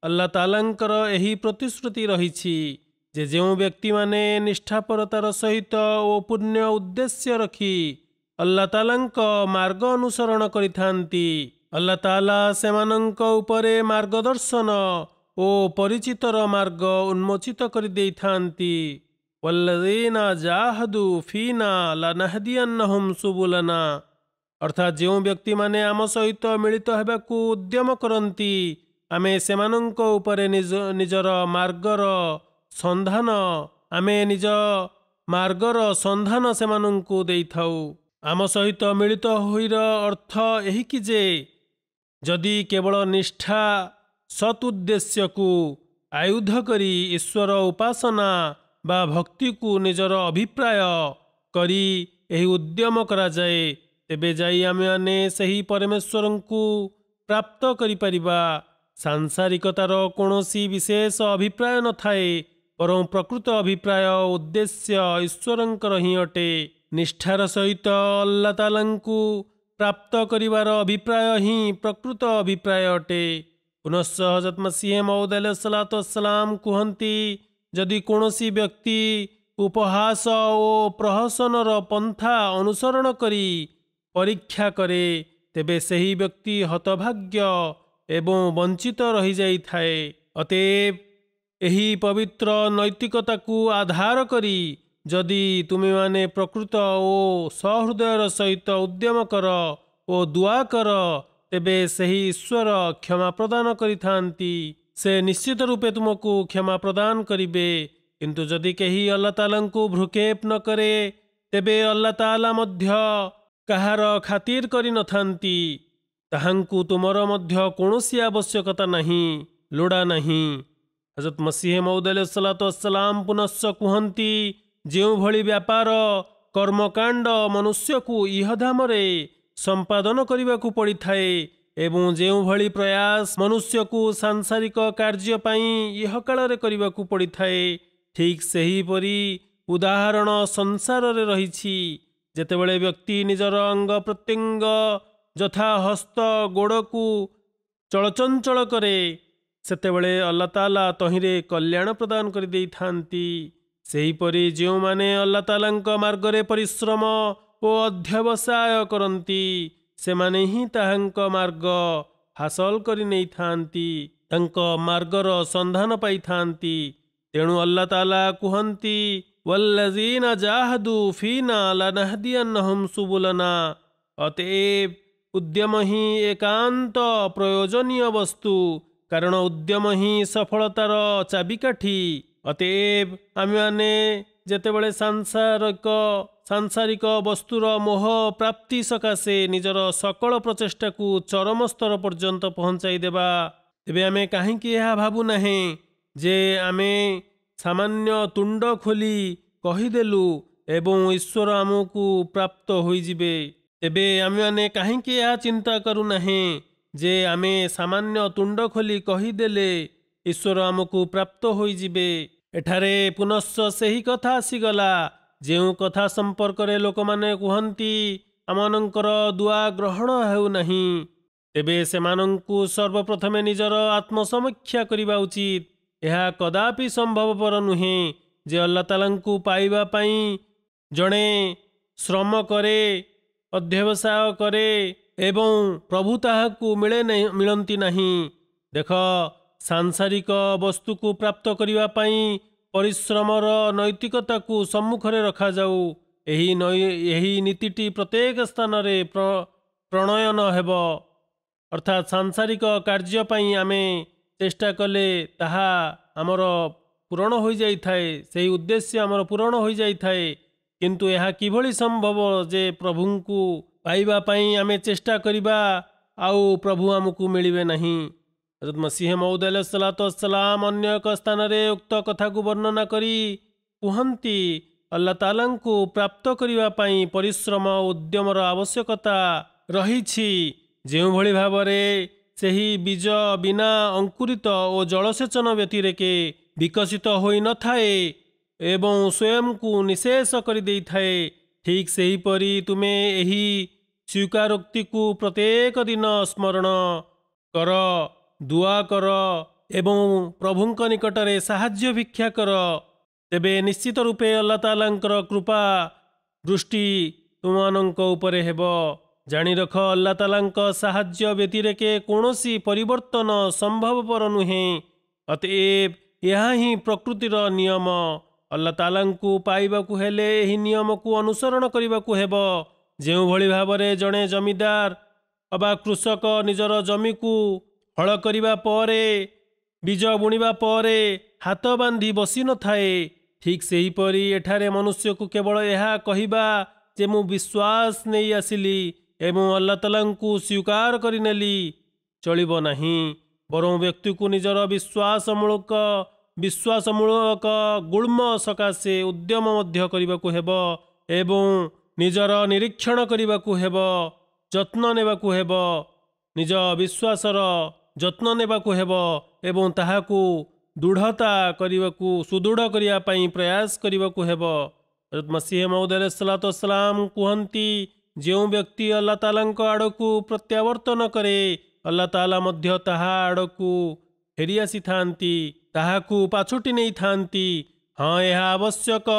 Speaker 2: ଆଲ୍ଲାହ ତାଆଲାଙ୍କର ଏହି ପ୍ରତିଶ୍ରୁତି ରହିଛି ଯେ ଯେଉଁ ବ୍ୟକ୍ତିମାନେ ନିଷ୍ଠାପରତାର ସହିତ ଓ ପୁଣ୍ୟ ଉଦ୍ଦେଶ୍ୟ ରଖି ଆଲ୍ଲାହ ତାଆଲାଙ୍କ ମାର୍ଗ ଅନୁସରଣ କରିଥାନ୍ତି, ଆଲ୍ଲାହ ତାଆଲା ସେମାନଙ୍କ ଉପରେ ମାର୍ଗଦର୍ଶନ ଓ ପରିଚିତର ମାର୍ଗ ଉନ୍ମୋଚିତ କରିଦେଇଥାନ୍ତି। ୱଲ୍ଲଯୀନା ଜାହାଦୁ ଫୀନା ଲାନହଦିୟନ୍ନହୁମ୍ ସୁବୁଲନା। ଅର୍ଥାତ୍ ଯେଉଁ ବ୍ୟକ୍ତିମାନେ ଆମ ସହିତ ମିଳିତ ହେବାକୁ ଉଦ୍ୟମ କରନ୍ତି, ଆମେ ସେମାନଙ୍କ ଉପରେ ନିଜର ମାର୍ଗର ସନ୍ଧାନ ସେମାନଙ୍କୁ ଦେଇଥାଉ। ଆମ ସହିତ ମିଳିତ ହୋଇର ଅର୍ଥ ଏହିକି ଯେ ଯଦି କେବଳ ନିଷ୍ଠା ସତ୍ ଉଦ୍ଦେଶ୍ୟକୁ ଆୟୁଧ କରି ଈଶ୍ୱର ଉପାସନା ବା ଭକ୍ତିକୁ ନିଜର ଅଭିପ୍ରାୟ କରି ଏହି ଉଦ୍ୟମ କରାଯାଏ, ତେବେ ଯାଇ ଆମେମାନେ ସେହି ପରମେଶ୍ୱରଙ୍କୁ ପ୍ରାପ୍ତ କରିପାରିବା। ସାଂସାରିକତାର କୌଣସି ବିଶେଷ ଅଭିପ୍ରାୟ ନଥାଏ, ବରଂ ପ୍ରକୃତ ଅଭିପ୍ରାୟ ଉଦ୍ଦେଶ୍ୟ ଈଶ୍ୱରଙ୍କର ହିଁ ଅଟେ। ନିଷ୍ଠାର ସହିତ ଆଲ୍ଲାହ ତାଆଲାଙ୍କୁ ପ୍ରାପ୍ତ କରିବାର ଅଭିପ୍ରାୟ ହିଁ ପ୍ରକୃତ ଅଭିପ୍ରାୟ ଅଟେ। ପୁନଶ୍ଚ ହଜରତ ମସିହ ମଉଦ ଆଲୈହିସ୍ସଲାତୁୱସ୍ସଲାମ କୁହନ୍ତି, ଯଦି କୌଣସି ବ୍ୟକ୍ତି ଉପହାସ ଓ ପ୍ରହସନର ପନ୍ଥା ଅନୁସରଣ କରି ପରୀକ୍ଷା କରେ, ତେବେ ସେହି ବ୍ୟକ୍ତି ହତଭାଗ୍ୟ ଏବଂ ବଞ୍ଚିତ ରହିଯାଇଥାଏ। ଅତଏବ ଏହି ପବିତ୍ର ନୈତିକତାକୁ ଆଧାର କରି ଯଦି ତୁମେମାନେ ପ୍ରକୃତ ଓ ସହୃଦୟର ସହିତ ଉଦ୍ୟମ କର ଓ ଦୁଆ କର, ତେବେ ସେହି ଈଶ୍ୱର କ୍ଷମା ପ୍ରଦାନ କରିଥାନ୍ତି। ସେ ନିଶ୍ଚିତ ରୂପେ ତୁମକୁ କ୍ଷମା ପ୍ରଦାନ କରିବେ। କିନ୍ତୁ ଯଦି କେହି ଆଲ୍ଲାହ ତାଆଲାଙ୍କୁ ଭ୍ରୂକ୍ଷେପ ନ କରେ, ତେବେ ଆଲ୍ଲାହ ତାଆଲା ମଧ୍ୟ କାହାର ଖାତିର କରିନଥାନ୍ତି। ତାହାଙ୍କୁ ତୁମର ମଧ୍ୟ କୌଣସି ଆବଶ୍ୟକତା ନାହିଁ, ଲୋଡ଼ା ନାହିଁ। ହଜରତ ମସିହ ମଉଦ ଆଲୈହିସ୍ସଲାତୁୱସ୍ସଲାମ ପୁନଶ୍ଚ କୁହନ୍ତି, ଯେଉଁଭଳି ବ୍ୟାପାର କର୍ମକାଣ୍ଡ ମନୁଷ୍ୟକୁ ଇହଧାମରେ ସମ୍ପାଦନ କରିବାକୁ ପଡ଼ିଥାଏ ଏବଂ ଯେଉଁଭଳି ପ୍ରୟାସ ମନୁଷ୍ୟକୁ ସାଂସାରିକ କାର୍ଯ୍ୟ ପାଇଁ ଇହକାଳରେ କରିବାକୁ ପଡ଼ିଥାଏ, ଠିକ୍ ସେହିପରି ଉଦାହରଣ ସଂସାରରେ ରହିଛି। ଯେତେବେଳେ ବ୍ୟକ୍ତି ନିଜର ଅଙ୍ଗ ପ୍ରତ୍ୟଙ୍ଗ ଯଥା ହସ୍ତ ଗୋଡ଼କୁ ଚଳଚଞ୍ଚଳ କରେ, ସେତେବେଳେ ଆଲ୍ଲାହ ତାଆଲା ତହିଁରେ କଲ୍ୟାଣ ପ୍ରଦାନ କରିଦେଇଥାନ୍ତି। ସେହିପରି ଯେଉଁମାନେ ଆଲ୍ଲାହ ତାଆଲାଙ୍କ ମାର୍ଗରେ ପରିଶ୍ରମ ଓ ଅଧ୍ୟବସାୟ କରନ୍ତି, ସେମାନେ ହିଁ ତାହାଙ୍କ ମାର୍ଗ ହାସଲ କରି ନେଇଥାନ୍ତି, ତାଙ୍କ ମାର୍ଗର ସନ୍ଧାନ ପାଇଥାନ୍ତି। ତେଣୁ ଅଲ୍ଲାହ ତାଆଲା କୁହନ୍ତି, ୱଲ୍ଲଯୀନା ଜାହାଦୁ ଫୀନା ଲନହଦିୟନ୍ନହୁମ୍ ସୁବୁଲନା। ଅତଏବ ଉଦ୍ୟମ ହିଁ ଏକାନ୍ତ ପ୍ରୟୋଜନୀୟ ବସ୍ତୁ, କାରଣ ଉଦ୍ୟମ ହିଁ ସଫଳତାର ଚାବିକାଠି। ଅତଏବ ଆମେମାନେ ଯେତେବେଳେ ସାଂସାରିକ ବସ୍ତୁର ମୋହ ପ୍ରାପ୍ତି ସକାଶେ ନିଜର ସକଳ ପ୍ରଚେଷ୍ଟାକୁ ଚରମ ସ୍ତର ପର୍ଯ୍ୟନ୍ତ ପହଞ୍ଚାଇ ଦେବା, ତେବେ ଆମେ କାହିଁକି ଏହା ଭାବୁନାହେଁ ଯେ ଆମେ ସାମାନ୍ୟ ତୁଣ୍ଡ ଖୋଲି କହିଦେଲୁ ଏବଂ ଈଶ୍ୱର ଆମକୁ ପ୍ରାପ୍ତ ହୋଇଯିବେ? ତେବେ ଆମେମାନେ କାହିଁକି ଏହା ଚିନ୍ତା କରୁନାହେଁ ଯେ ଆମେ ସାମାନ୍ୟ ତୁଣ୍ଡ ଖୋଲି କହିଦେଲେ ଈଶ୍ୱର ଆମକୁ ପ୍ରାପ୍ତ ହୋଇଯିବେ? ଏଠାରେ ପୁନଶ୍ଚ ସେହି କଥା ଆସିଗଲା ଯେଉଁ କଥା ସମ୍ପର୍କରେ ଲୋକମାନେ କୁହନ୍ତି ଆମମାନଙ୍କର ଦୁଆ ଗ୍ରହଣ ହେଉନାହିଁ। ତେବେ ସେମାନଙ୍କୁ ସର୍ବପ୍ରଥମେ ନିଜର ଆତ୍ମସମୀକ୍ଷା କରିବା ଉଚିତ। ଏହା କଦାପି ସମ୍ଭବପର ନୁହେଁ ଯେ ଅଲ୍ଲାହ ତାଆଲାଙ୍କୁ ପାଇବା ପାଇଁ ଜଣେ ଶ୍ରମ କରେ, ଅଧ୍ୟବସାୟ କରେ ଏବଂ ପ୍ରଭୁ ତାହାକୁ ମିଳନ୍ତି ନାହିଁ। ଦେଖ, ସାଂସାରିକ ବସ୍ତୁକୁ ପ୍ରାପ୍ତ କରିବା ପାଇଁ ପରିଶ୍ରମର ନୈତିକତାକୁ ସମ୍ମୁଖରେ ରଖାଯାଉ। ଏହି ନୀତିଟି ପ୍ରତ୍ୟେକ ସ୍ଥାନରେ ପ୍ରଣୟନ ହେବ, ଅର୍ଥାତ୍ ସାଂସାରିକ କାର୍ଯ୍ୟ ପାଇଁ ଆମେ ଚେଷ୍ଟା କଲେ ତାହା ଆମର ପୂରଣ ହୋଇଯାଇଥାଏ, ସେହି ଉଦ୍ଦେଶ୍ୟ ଆମର ପୂରଣ ହୋଇଯାଇଥାଏ। କିନ୍ତୁ ଏହା କିଭଳି ସମ୍ଭବ ଯେ ପ୍ରଭୁଙ୍କୁ ପାଇବା ପାଇଁ ଆମେ ଚେଷ୍ଟା କରିବା ଆଉ ପ୍ରଭୁ ଆମକୁ ମିଳିବେ ନାହିଁ? ହଜରତ ମସିହ ମଉଦ ଆଲୈହିସ୍ସଲାମ ଅନ୍ୟ ଏକ ସ୍ଥାନରେ ଉକ୍ତ କଥାକୁ ବର୍ଣ୍ଣନା କରି କୁହନ୍ତି, ଅଲ୍ଲାହ ତାଆଲାଙ୍କୁ ପ୍ରାପ୍ତ କରିବା ପାଇଁ ପରିଶ୍ରମ ଓ ଉଦ୍ୟମର ଆବଶ୍ୟକତା ରହିଛି। ଯେଉଁଭଳି ଭାବରେ ସେହି ବୀଜ ବିନା ଅଙ୍କୁରିତ ଓ ଜଳସେଚନ ବ୍ୟତିରେକେ ବିକଶିତ ହୋଇନଥାଏ ଏବଂ ସ୍ୱୟଂକୁ ନିଃଶେଷ କରିଦେଇଥାଏ, ଠିକ୍ ସେହିପରି ତୁମେ ଏହି ସ୍ୱୀକାରୋକ୍ତିକୁ ପ୍ରତ୍ୟେକ ଦିନ ସ୍ମରଣ କର, ଦୁଆ କର ଏବଂ ପ୍ରଭୁଙ୍କ ନିକଟରେ ସାହାଯ୍ୟ ଭିକ୍ଷା କର। ତେବେ ନିଶ୍ଚିତ ରୂପେ ଅଲ୍ଲାହ ତାଆଲାଙ୍କର କୃପା ଦୃଷ୍ଟି ତୁମମାନଙ୍କ ଉପରେ ହେବ। ଜାଣି ରଖ, ଅଲ୍ଲାହ ତାଆଲାଙ୍କ ସାହାଯ୍ୟ ବ୍ୟତିରେକେ କୌଣସି ପରିବର୍ତ୍ତନ ସମ୍ଭବପର ନୁହେଁ। ଅତଏବ ଏହା ହିଁ ପ୍ରକୃତିର ନିୟମ। ଅଲ୍ଲାହ ତାଆଲାଙ୍କୁ ପାଇବାକୁ ହେଲେ ଏହି ନିୟମକୁ ଅନୁସରଣ କରିବାକୁ ହେବ। ଯେଉଁଭଳି ଭାବରେ ଜଣେ ଜମିଦାର ଅବା କୃଷକ ନିଜର ଜମିକୁ ହଳ କରିବା ପରେ, ବୀଜ ବୁଣିବା ପରେ ହାତ ବାନ୍ଧି ବସିନଥାଏ, ଠିକ୍ ସେହିପରି ଏଠାରେ ମନୁଷ୍ୟକୁ କେବଳ ଏହା କହିବା ଯେ ମୁଁ ବିଶ୍ୱାସ ନେଇ ଆସିଲି ଏବଂ ଅଲ୍ଲାହ ତାଆଲାଙ୍କୁ ସ୍ୱୀକାର କରିନେଲି ଚଳିବ ନାହିଁ। ବରଂ ବ୍ୟକ୍ତିକୁ ନିଜର ବିଶ୍ୱାସମୂଳକ ଗୁଳ୍ମ ସକାଶେ ଉଦ୍ୟମ ମଧ୍ୟ କରିବାକୁ ହେବ ଏବଂ ନିଜର ନିରୀକ୍ଷଣ କରିବାକୁ ହେବ, ଯତ୍ନ ନେବାକୁ ହେବ, ନିଜ ବିଶ୍ୱାସର ଯତ୍ନ ନେବାକୁ ହେବ ଏବଂ ତାହାକୁ ସୁଦୃଢ଼ କରିବା ପାଇଁ ପ୍ରୟାସ କରିବାକୁ ହେବ। ହଜରତ ମସିହ ମଉଦ ଆଲୈହିସ୍ସଲାମ କୁହନ୍ତି, ଯେଉଁ ବ୍ୟକ୍ତି ଅଲ୍ଲାହ ତାଆଲାଙ୍କ ଆଡ଼କୁ ପ୍ରତ୍ୟାବର୍ତ୍ତନ କରେ, ଅଲ୍ଲାହ ତାଆଲା ମଧ୍ୟ ତାହା ଆଡ଼କୁ ଫେରି ଆସିଥାନ୍ତି, ତାହାକୁ ପାଛୋଟି ନେଇଥାନ୍ତି। ହଁ, ଏହା ଆବଶ୍ୟକ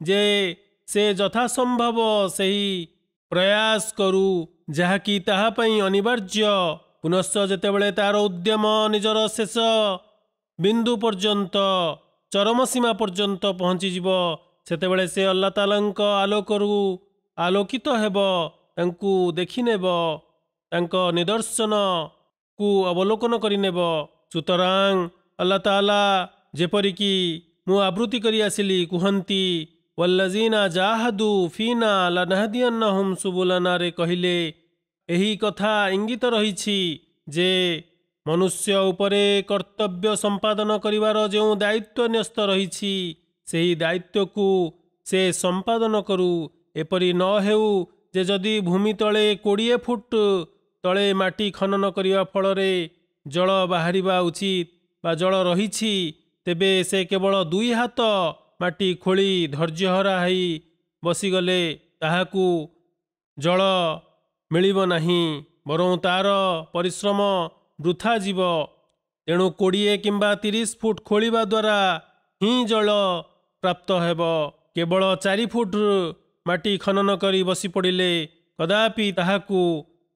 Speaker 2: ଯେ ସେ ଯଥାସମ୍ଭବ ସେହି ପ୍ରୟାସ କରୁ ଯାହାକି ତାହା ପାଇଁ ଅନିବାର୍ଯ୍ୟ। ପୁନଶ୍ଚ ଯେତେବେଳେ ତାର ଉଦ୍ୟମ ନିଜର ଶେଷ ବିନ୍ଦୁ ପର୍ଯ୍ୟନ୍ତ, ଚରମ ସୀମା ପର୍ଯ୍ୟନ୍ତ ପହଞ୍ଚିଯିବ, ସେତେବେଳେ ସେ ଅଲ୍ଲାହ ତାଆଲାଙ୍କ ଆଲୋକରୁ ଆଲୋକିତ ହେବ, ତାଙ୍କୁ ଦେଖିନେବ, ତାଙ୍କ ନିଦର୍ଶନକୁ ଅବଲୋକନ କରିନେବ। ସୁତରାଂ ଅଲ୍ଲାହ ତାଆଲା ଯେପରିକି ମୁଁ ଆବୃତ୍ତି କରି ଆସିଲି କୁହନ୍ତି, ୱଲ୍ଲଯୀନା ଜାହାଦୁ ଫୀନା ଲନହଦିୟନ୍ନହୁମ୍ ସୁବୁଲନାରେ କହିଲେ ଏହି କଥା ଇଙ୍ଗିତ ରହିଛି ଯେ ମନୁଷ୍ୟ ଉପରେ କର୍ତ୍ତବ୍ୟ ସମ୍ପାଦନ କରିବାର ଯେଉଁ ଦାୟିତ୍ୱ ନ୍ୟସ୍ତ ରହିଛି, ସେହି ଦାୟିତ୍ୱକୁ ସେ ସମ୍ପାଦନ କରୁ। ଏପରି ନ ହେଉ ଯେ ଯଦି ଭୂମି ତଳେ 20 ଫୁଟ ତଳେ ମାଟି ଖନନ କରିବା ଫଳରେ ଜଳ ବାହାରିବା ଉଚିତ ବା ଜଳ ରହିଛି, ତେବେ ସେ କେବଳ 2 ହାତ ମାଟି ଖୋଳି ଧୈର୍ଯ୍ୟହରା ହୋଇ ବସିଗଲେ ତାହାକୁ ଜଳ ମିଳିବ ନାହିଁ, ବରଂ ତାର ପରିଶ୍ରମ ବୃଥା ଯିବ। ତେଣୁ 20 କିମ୍ବା 30 ଫୁଟ ଖୋଳିବା ଦ୍ୱାରା ହିଁ ଜଳ ପ୍ରାପ୍ତ ହେବ। କେବଳ 4 ଫୁଟ ମାଟି ଖନନ କରି ବସି ପଡ଼ିଲେ କଦାପି ତାହାକୁ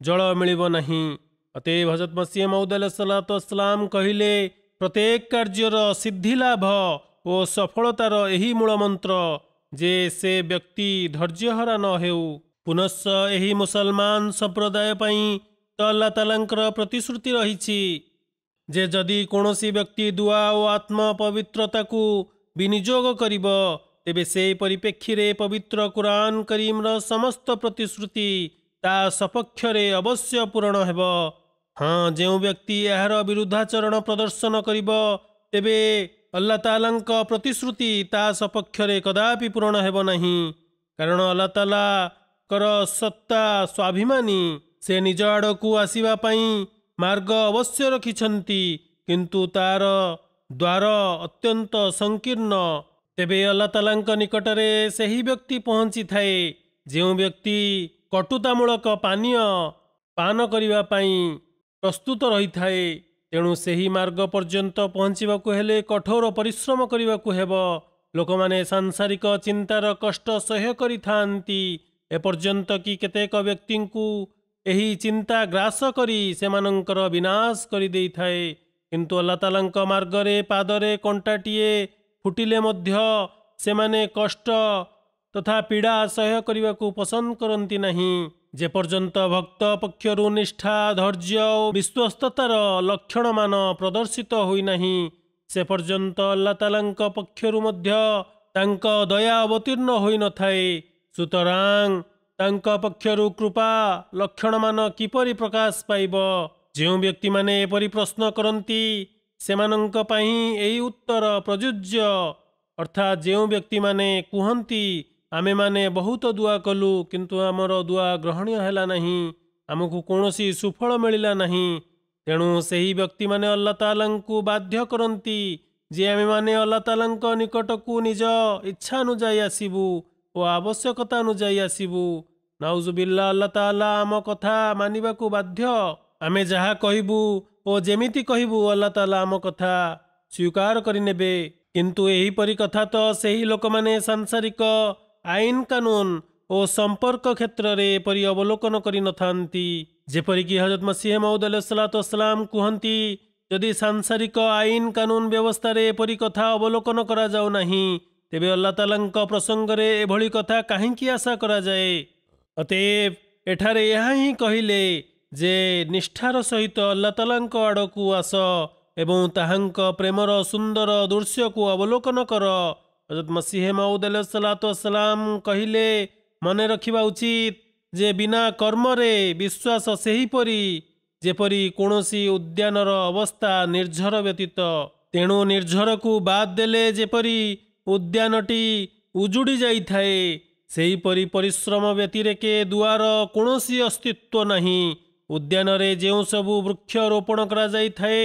Speaker 2: ଜଳ ମିଳିବ ନାହିଁ। ଅତଏବ ହଜରତ ମସିହ ମଉଦ ସଲାତୁସଲାମ କହିଲେ, ପ୍ରତ୍ୟେକ କାର୍ଯ୍ୟର ସିଦ୍ଧି ଲାଭ ଓ ସଫଳତାର ଏହି ମୂଳ ମନ୍ତ୍ର ଯେ ସେ ବ୍ୟକ୍ତି ଧୈର୍ଯ୍ୟହରା ନ ହେଉ। ପୁନଶ୍ଚ ଏହି ମୁସଲମାନ ସମ୍ପ୍ରଦାୟ ପାଇଁ ତ ଆଲ୍ଲାହ ତାଆଲାଙ୍କର ପ୍ରତିଶ୍ରୁତି ରହିଛି ଯେ ଯଦି କୌଣସି ବ୍ୟକ୍ତି ଦୁଆ ଓ ଆତ୍ମ ପବିତ୍ରତାକୁ ବିନିଯୋଗ କରିବ ତେବେ ସେ ପରିପ୍ରେକ୍ଷୀରେ ପବିତ୍ର କୁରାନ କରୀମର ସମସ୍ତ ପ୍ରତିଶ୍ରୁତି ତା ସପକ୍ଷରେ ଅବଶ୍ୟ ପୂରଣ ହେବ। ହଁ, ଯେଉଁ ବ୍ୟକ୍ତି ଏହାର ବିରୁଦ୍ଧାଚରଣ ପ୍ରଦର୍ଶନ କରିବ ତେବେ ଆଲ୍ଲାହ ତାଆଲାଙ୍କ ପ୍ରତିଶ୍ରୁତି ତା ସପକ୍ଷରେ କଦାପି ପୂରଣ ହେବ ନାହିଁ। କାରଣ ଆଲ୍ଲାହ ତାଆଲାଙ୍କର ସତ୍ତା ସ୍ୱାଭିମାନୀ। ସେ ନିଜ ଆଡ଼କୁ ଆସିବା ପାଇଁ ମାର୍ଗ ଅବଶ୍ୟ ରଖିଛନ୍ତି, କିନ୍ତୁ ତାର ଦ୍ୱାର ଅତ୍ୟନ୍ତ ସଂକୀର୍ଣ୍ଣ। ତେବେ ଆଲ୍ଲାହ ତାଆଲାଙ୍କ ନିକଟରେ ସେହି ବ୍ୟକ୍ତି ପହଞ୍ଚିଥାଏ ଯେଉଁ ବ୍ୟକ୍ତି କଟୁତାମୂଳକ ପାନୀୟ ପାନ କରିବା ପାଇଁ ପ୍ରସ୍ତୁତ ରହିଥାଏ। ତେଣୁ ସେହି ମାର୍ଗ ପର୍ଯ୍ୟନ୍ତ ପହଞ୍ଚିବାକୁ ହେଲେ କଠୋର ପରିଶ୍ରମ କରିବାକୁ ହେବ। ଲୋକମାନେ ସାଂସାରିକ ଚିନ୍ତାର କଷ୍ଟ ସହ୍ୟ କରିଥାନ୍ତି ଏପର୍ଯ୍ୟନ୍ତ କି କେତେକ ବ୍ୟକ୍ତିଙ୍କୁ ଏହି ଚିନ୍ତା ଗ୍ରାସ କରି ସେମାନଙ୍କର ବିନାଶ କରିଦେଇଥାଏ। କିନ୍ତୁ ଆଲ୍ଲାହ ତାଆଲାଙ୍କ ମାର୍ଗରେ ପାଦରେ କଣ୍ଟାଟିଏ ଫୁଟିଲେ ମଧ୍ୟ ସେମାନେ କଷ୍ଟ ତଥା ପୀଡ଼ା ସହ୍ୟ କରିବାକୁ ପସନ୍ଦ କରନ୍ତି ନାହିଁ। ଯେପର୍ଯ୍ୟନ୍ତ ଭକ୍ତ ପକ୍ଷରୁ ନିଷ୍ଠା, ଧୈର୍ଯ୍ୟ ଓ ବିଶ୍ୱସ୍ତତାର ଲକ୍ଷଣମାନ ପ୍ରଦର୍ଶିତ ହୋଇନାହିଁ ସେ ପର୍ଯ୍ୟନ୍ତ ଆଲ୍ଲାହ ତାଆଲାଙ୍କ ପକ୍ଷରୁ ମଧ୍ୟ ତାଙ୍କ ଦୟା ଅବତୀର୍ଣ୍ଣ ହୋଇନଥାଏ। ସୁତରାଂ ତାଙ୍କ ପକ୍ଷରୁ କୃପା ଲକ୍ଷଣମାନ କିପରି ପ୍ରକାଶ ପାଇବ? ଯେଉଁ ବ୍ୟକ୍ତିମାନେ ଏପରି ପ୍ରଶ୍ନ କରନ୍ତି ସେମାନଙ୍କ ପାଇଁ ଏହି ଉତ୍ତର ପ୍ରଯୁଜ୍ୟ, ଅର୍ଥାତ୍ ଯେଉଁ ବ୍ୟକ୍ତିମାନେ କୁହନ୍ତି ଆମେମାନେ ବହୁତ ଦୁଆ କଲୁ କିନ୍ତୁ ଆମର ଦୁଆ ଗ୍ରହଣୀୟ ହେଲା ନାହିଁ, ଆମକୁ କୌଣସି ସୁଫଳ ମିଳିଲା ନାହିଁ, ତେଣୁ ସେହି ବ୍ୟକ୍ତିମାନେ ଆଲ୍ଲାହ ତାଆଲାଙ୍କୁ ବାଧ୍ୟ କରନ୍ତି ଯେ ଆମେମାନେ ଆଲ୍ଲାହ ତାଆଲାଙ୍କ ନିକଟକୁ ନିଜ ଇଚ୍ଛା ଅନୁଯାୟୀ ଆସିବୁ ଓ ଆବଶ୍ୟକତା ଅନୁଯାୟୀ ଆସିବୁ। ନାଉଜୁବିଲ୍ଲାହ, ଆଲ୍ଲାହ ତାଆଲା ଆମ କଥା ମାନିବାକୁ ବାଧ୍ୟ। ଆମେ ଯାହା କହିବୁ ଓ ଯେମିତି କହିବୁ ଆଲ୍ଲାହ ତାଆଲା ଆମ କଥା ସ୍ୱୀକାର କରିନେବେ। କିନ୍ତୁ ଏହିପରି କଥା ତ ସେହି ଲୋକମାନେ ସାଂସାରିକ ଆଇନ କାନୁନ ଓ ସମ୍ପର୍କ କ୍ଷେତ୍ରରେ ଏପରି ଅବଲୋକନ କରିନଥାନ୍ତି। ଯେପରିକି ହଜରତ ମସିହ ମଉଦ ସଲାତୁସଲାମ କୁହନ୍ତି, ଯଦି ସାଂସାରିକ ଆଇନ କାନୁନ ବ୍ୟବସ୍ଥାରେ ଏପରି କଥା ଅବଲୋକନ କରାଯାଉ ନାହିଁ ତେବେ ଆଲ୍ଲାହ ତାଆଲାଙ୍କ ପ୍ରସଙ୍ଗରେ ଏଭଳି କଥା କାହିଁକି ଆଶା କରାଯାଏ? ଅତଏବ ଏଠାରେ ଏହା ହିଁ କହିଲେ ଯେ ନିଷ୍ଠାର ସହିତ ଆଲ୍ଲାହ ତାଆଲାଙ୍କ ଆଡ଼କୁ ଆସ ଏବଂ ତାହାଙ୍କ ପ୍ରେମର ସୁନ୍ଦର ଦୃଶ୍ୟକୁ ଅବଲୋକନ କର। ହଜରତ ମସିହ ମଉଦ ସଲାତୁସଲାମ କହିଲେ, ମନେ ରଖିବା ଉଚିତ ଯେ ବିନା କର୍ମରେ ବିଶ୍ୱାସ ସେହିପରି ଯେପରି କୌଣସି ଉଦ୍ୟାନର ଅବସ୍ଥା ନିର୍ଝର ବ୍ୟତୀତ। ତେଣୁ ନିର୍ଝରକୁ ବାଦ ଦେଲେ ଯେପରି ଉଦ୍ୟାନଟି ଉଜୁଡ଼ି ଯାଇଥାଏ ସେହିପରି ପରିଶ୍ରମ ବ୍ୟତିରେକେ ଦୁଆର କୌଣସି ଅସ୍ତିତ୍ୱ ନାହିଁ। ଉଦ୍ୟାନରେ ଯେଉଁ ସବୁ ବୃକ୍ଷ ରୋପଣ କରାଯାଇଥାଏ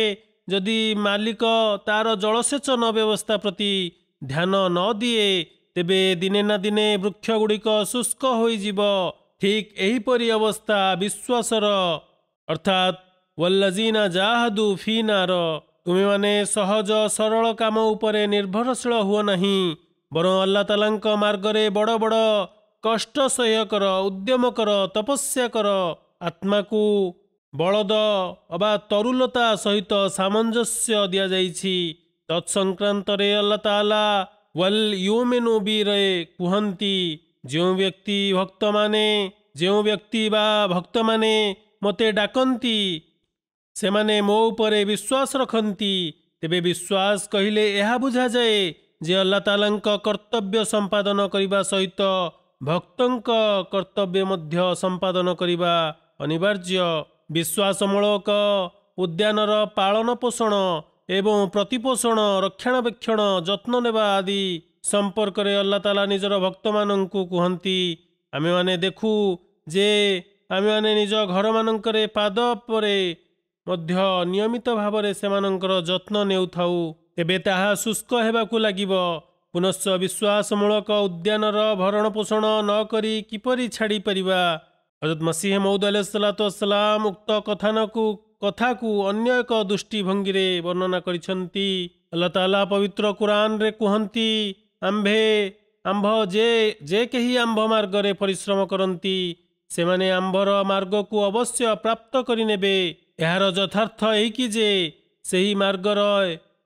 Speaker 2: ଯଦି ମାଲିକ ତାର ଜଳସେଚନ ବ୍ୟବସ୍ଥା ପ୍ରତି ଧ୍ୟାନ ନ ଦିଏ ତେବେ ଦିନେ ନା ଦିନେ ବୃକ୍ଷଗୁଡ଼ିକ ଶୁଷ୍କ ହୋଇଯିବ। ଠିକ୍ ଏହିପରି ଅବସ୍ଥା ବିଶ୍ୱାସର, ଅର୍ଥାତ୍ ୱଲ୍ଲଜୀନା ଜାହାଦୁ ଫିନାର। ତୁମେମାନେ ସହଜ ସରଳ କାମ ଉପରେ ନିର୍ଭରଶୀଳ ହୁଅ ନାହିଁ, ବରଂ ଆଲ୍ଲାହ ତାଆଲାଙ୍କ ମାର୍ଗରେ ବଡ଼ ବଡ଼ କଷ୍ଟ ସହ୍ୟ କର, ଉଦ୍ୟମ କର, ତପସ୍ୟା କର। ଆତ୍ମାକୁ ବଳଦ ଅବା ତରୁଲତା ସହିତ ସାମଞ୍ଜସ୍ୟ ଦିଆଯାଇଛି। ତତ୍ସଂକ୍ରାନ୍ତରେ ଆଲ୍ଲାହ ତାଆଲା ୱଲ୍ ୟୁମିନୁ ବିରେ କୁହନ୍ତି, ଯେଉଁ ବ୍ୟକ୍ତି ବା ଭକ୍ତମାନେ ମୋତେ ଡାକନ୍ତି ସେମାନେ ମୋ ଉପରେ ବିଶ୍ୱାସ ରଖନ୍ତି। ତେବେ ବିଶ୍ୱାସ କହିଲେ ଏହା ବୁଝାଯାଏ ଯେ ଆଲ୍ଲାହ ତାଆଲାଙ୍କ କର୍ତ୍ତବ୍ୟ ସମ୍ପାଦନ କରିବା ସହିତ ଭକ୍ତଙ୍କ କର୍ତ୍ତବ୍ୟ ମଧ୍ୟ ସମ୍ପାଦନ କରିବା ଅନିବାର୍ଯ୍ୟ। ବିଶ୍ୱାସମୂଳକ ଉଦ୍ୟାନର ପାଳନ ପୋଷଣ ଏବଂ ପ୍ରତିପୋଷଣ, ରକ୍ଷଣାବେକ୍ଷଣ, ଯତ୍ନ ନେବା ଆଦି ସମ୍ପର୍କରେ ଆଲ୍ଲାହ ତାଆଲା ନିଜର ଭକ୍ତମାନଙ୍କୁ କୁହନ୍ତି। ଆମେମାନେ ଦେଖୁ ଯେ ଆମେମାନେ ନିଜ ଘରମାନଙ୍କରେ ପାଦ ପରେ ମଧ୍ୟ ନିୟମିତ ଭାବରେ ସେମାନଙ୍କର ଯତ୍ନ ନେଉଥାଉ, ତେବେ ତାହା ଶୁଷ୍କ ହେବାକୁ ଲାଗିବ। ପୁନଶ୍ଚ ବିଶ୍ୱାସମୂଳକ ଉଦ୍ୟାନର ଭରଣ ପୋଷଣ ନ କରି କିପରି ଛାଡ଼ିପାରିବା? ହଜରତ ମସିହ ମଉଦ ସଲାତୁସଲାମ ଉକ୍ତ କଥାକୁ ଅନ୍ୟ ଏକ ଦୃଷ୍ଟିଭଙ୍ଗୀରେ ବର୍ଣ୍ଣନା କରିଛନ୍ତି। ଆଲ୍ଲାହ ତାଆଲା ପବିତ୍ର କୁରାନରେ କୁହନ୍ତି, ଆମ୍ଭ ଯେ କେହି ଆମ୍ଭ ମାର୍ଗରେ ପରିଶ୍ରମ କରନ୍ତି ସେମାନେ ଆମ୍ଭର ମାର୍ଗକୁ ଅବଶ୍ୟ ପ୍ରାପ୍ତ କରିନେବେ। ଏହାର ଯଥାର୍ଥ ଏହିକି ଯେ ସେହି ମାର୍ଗର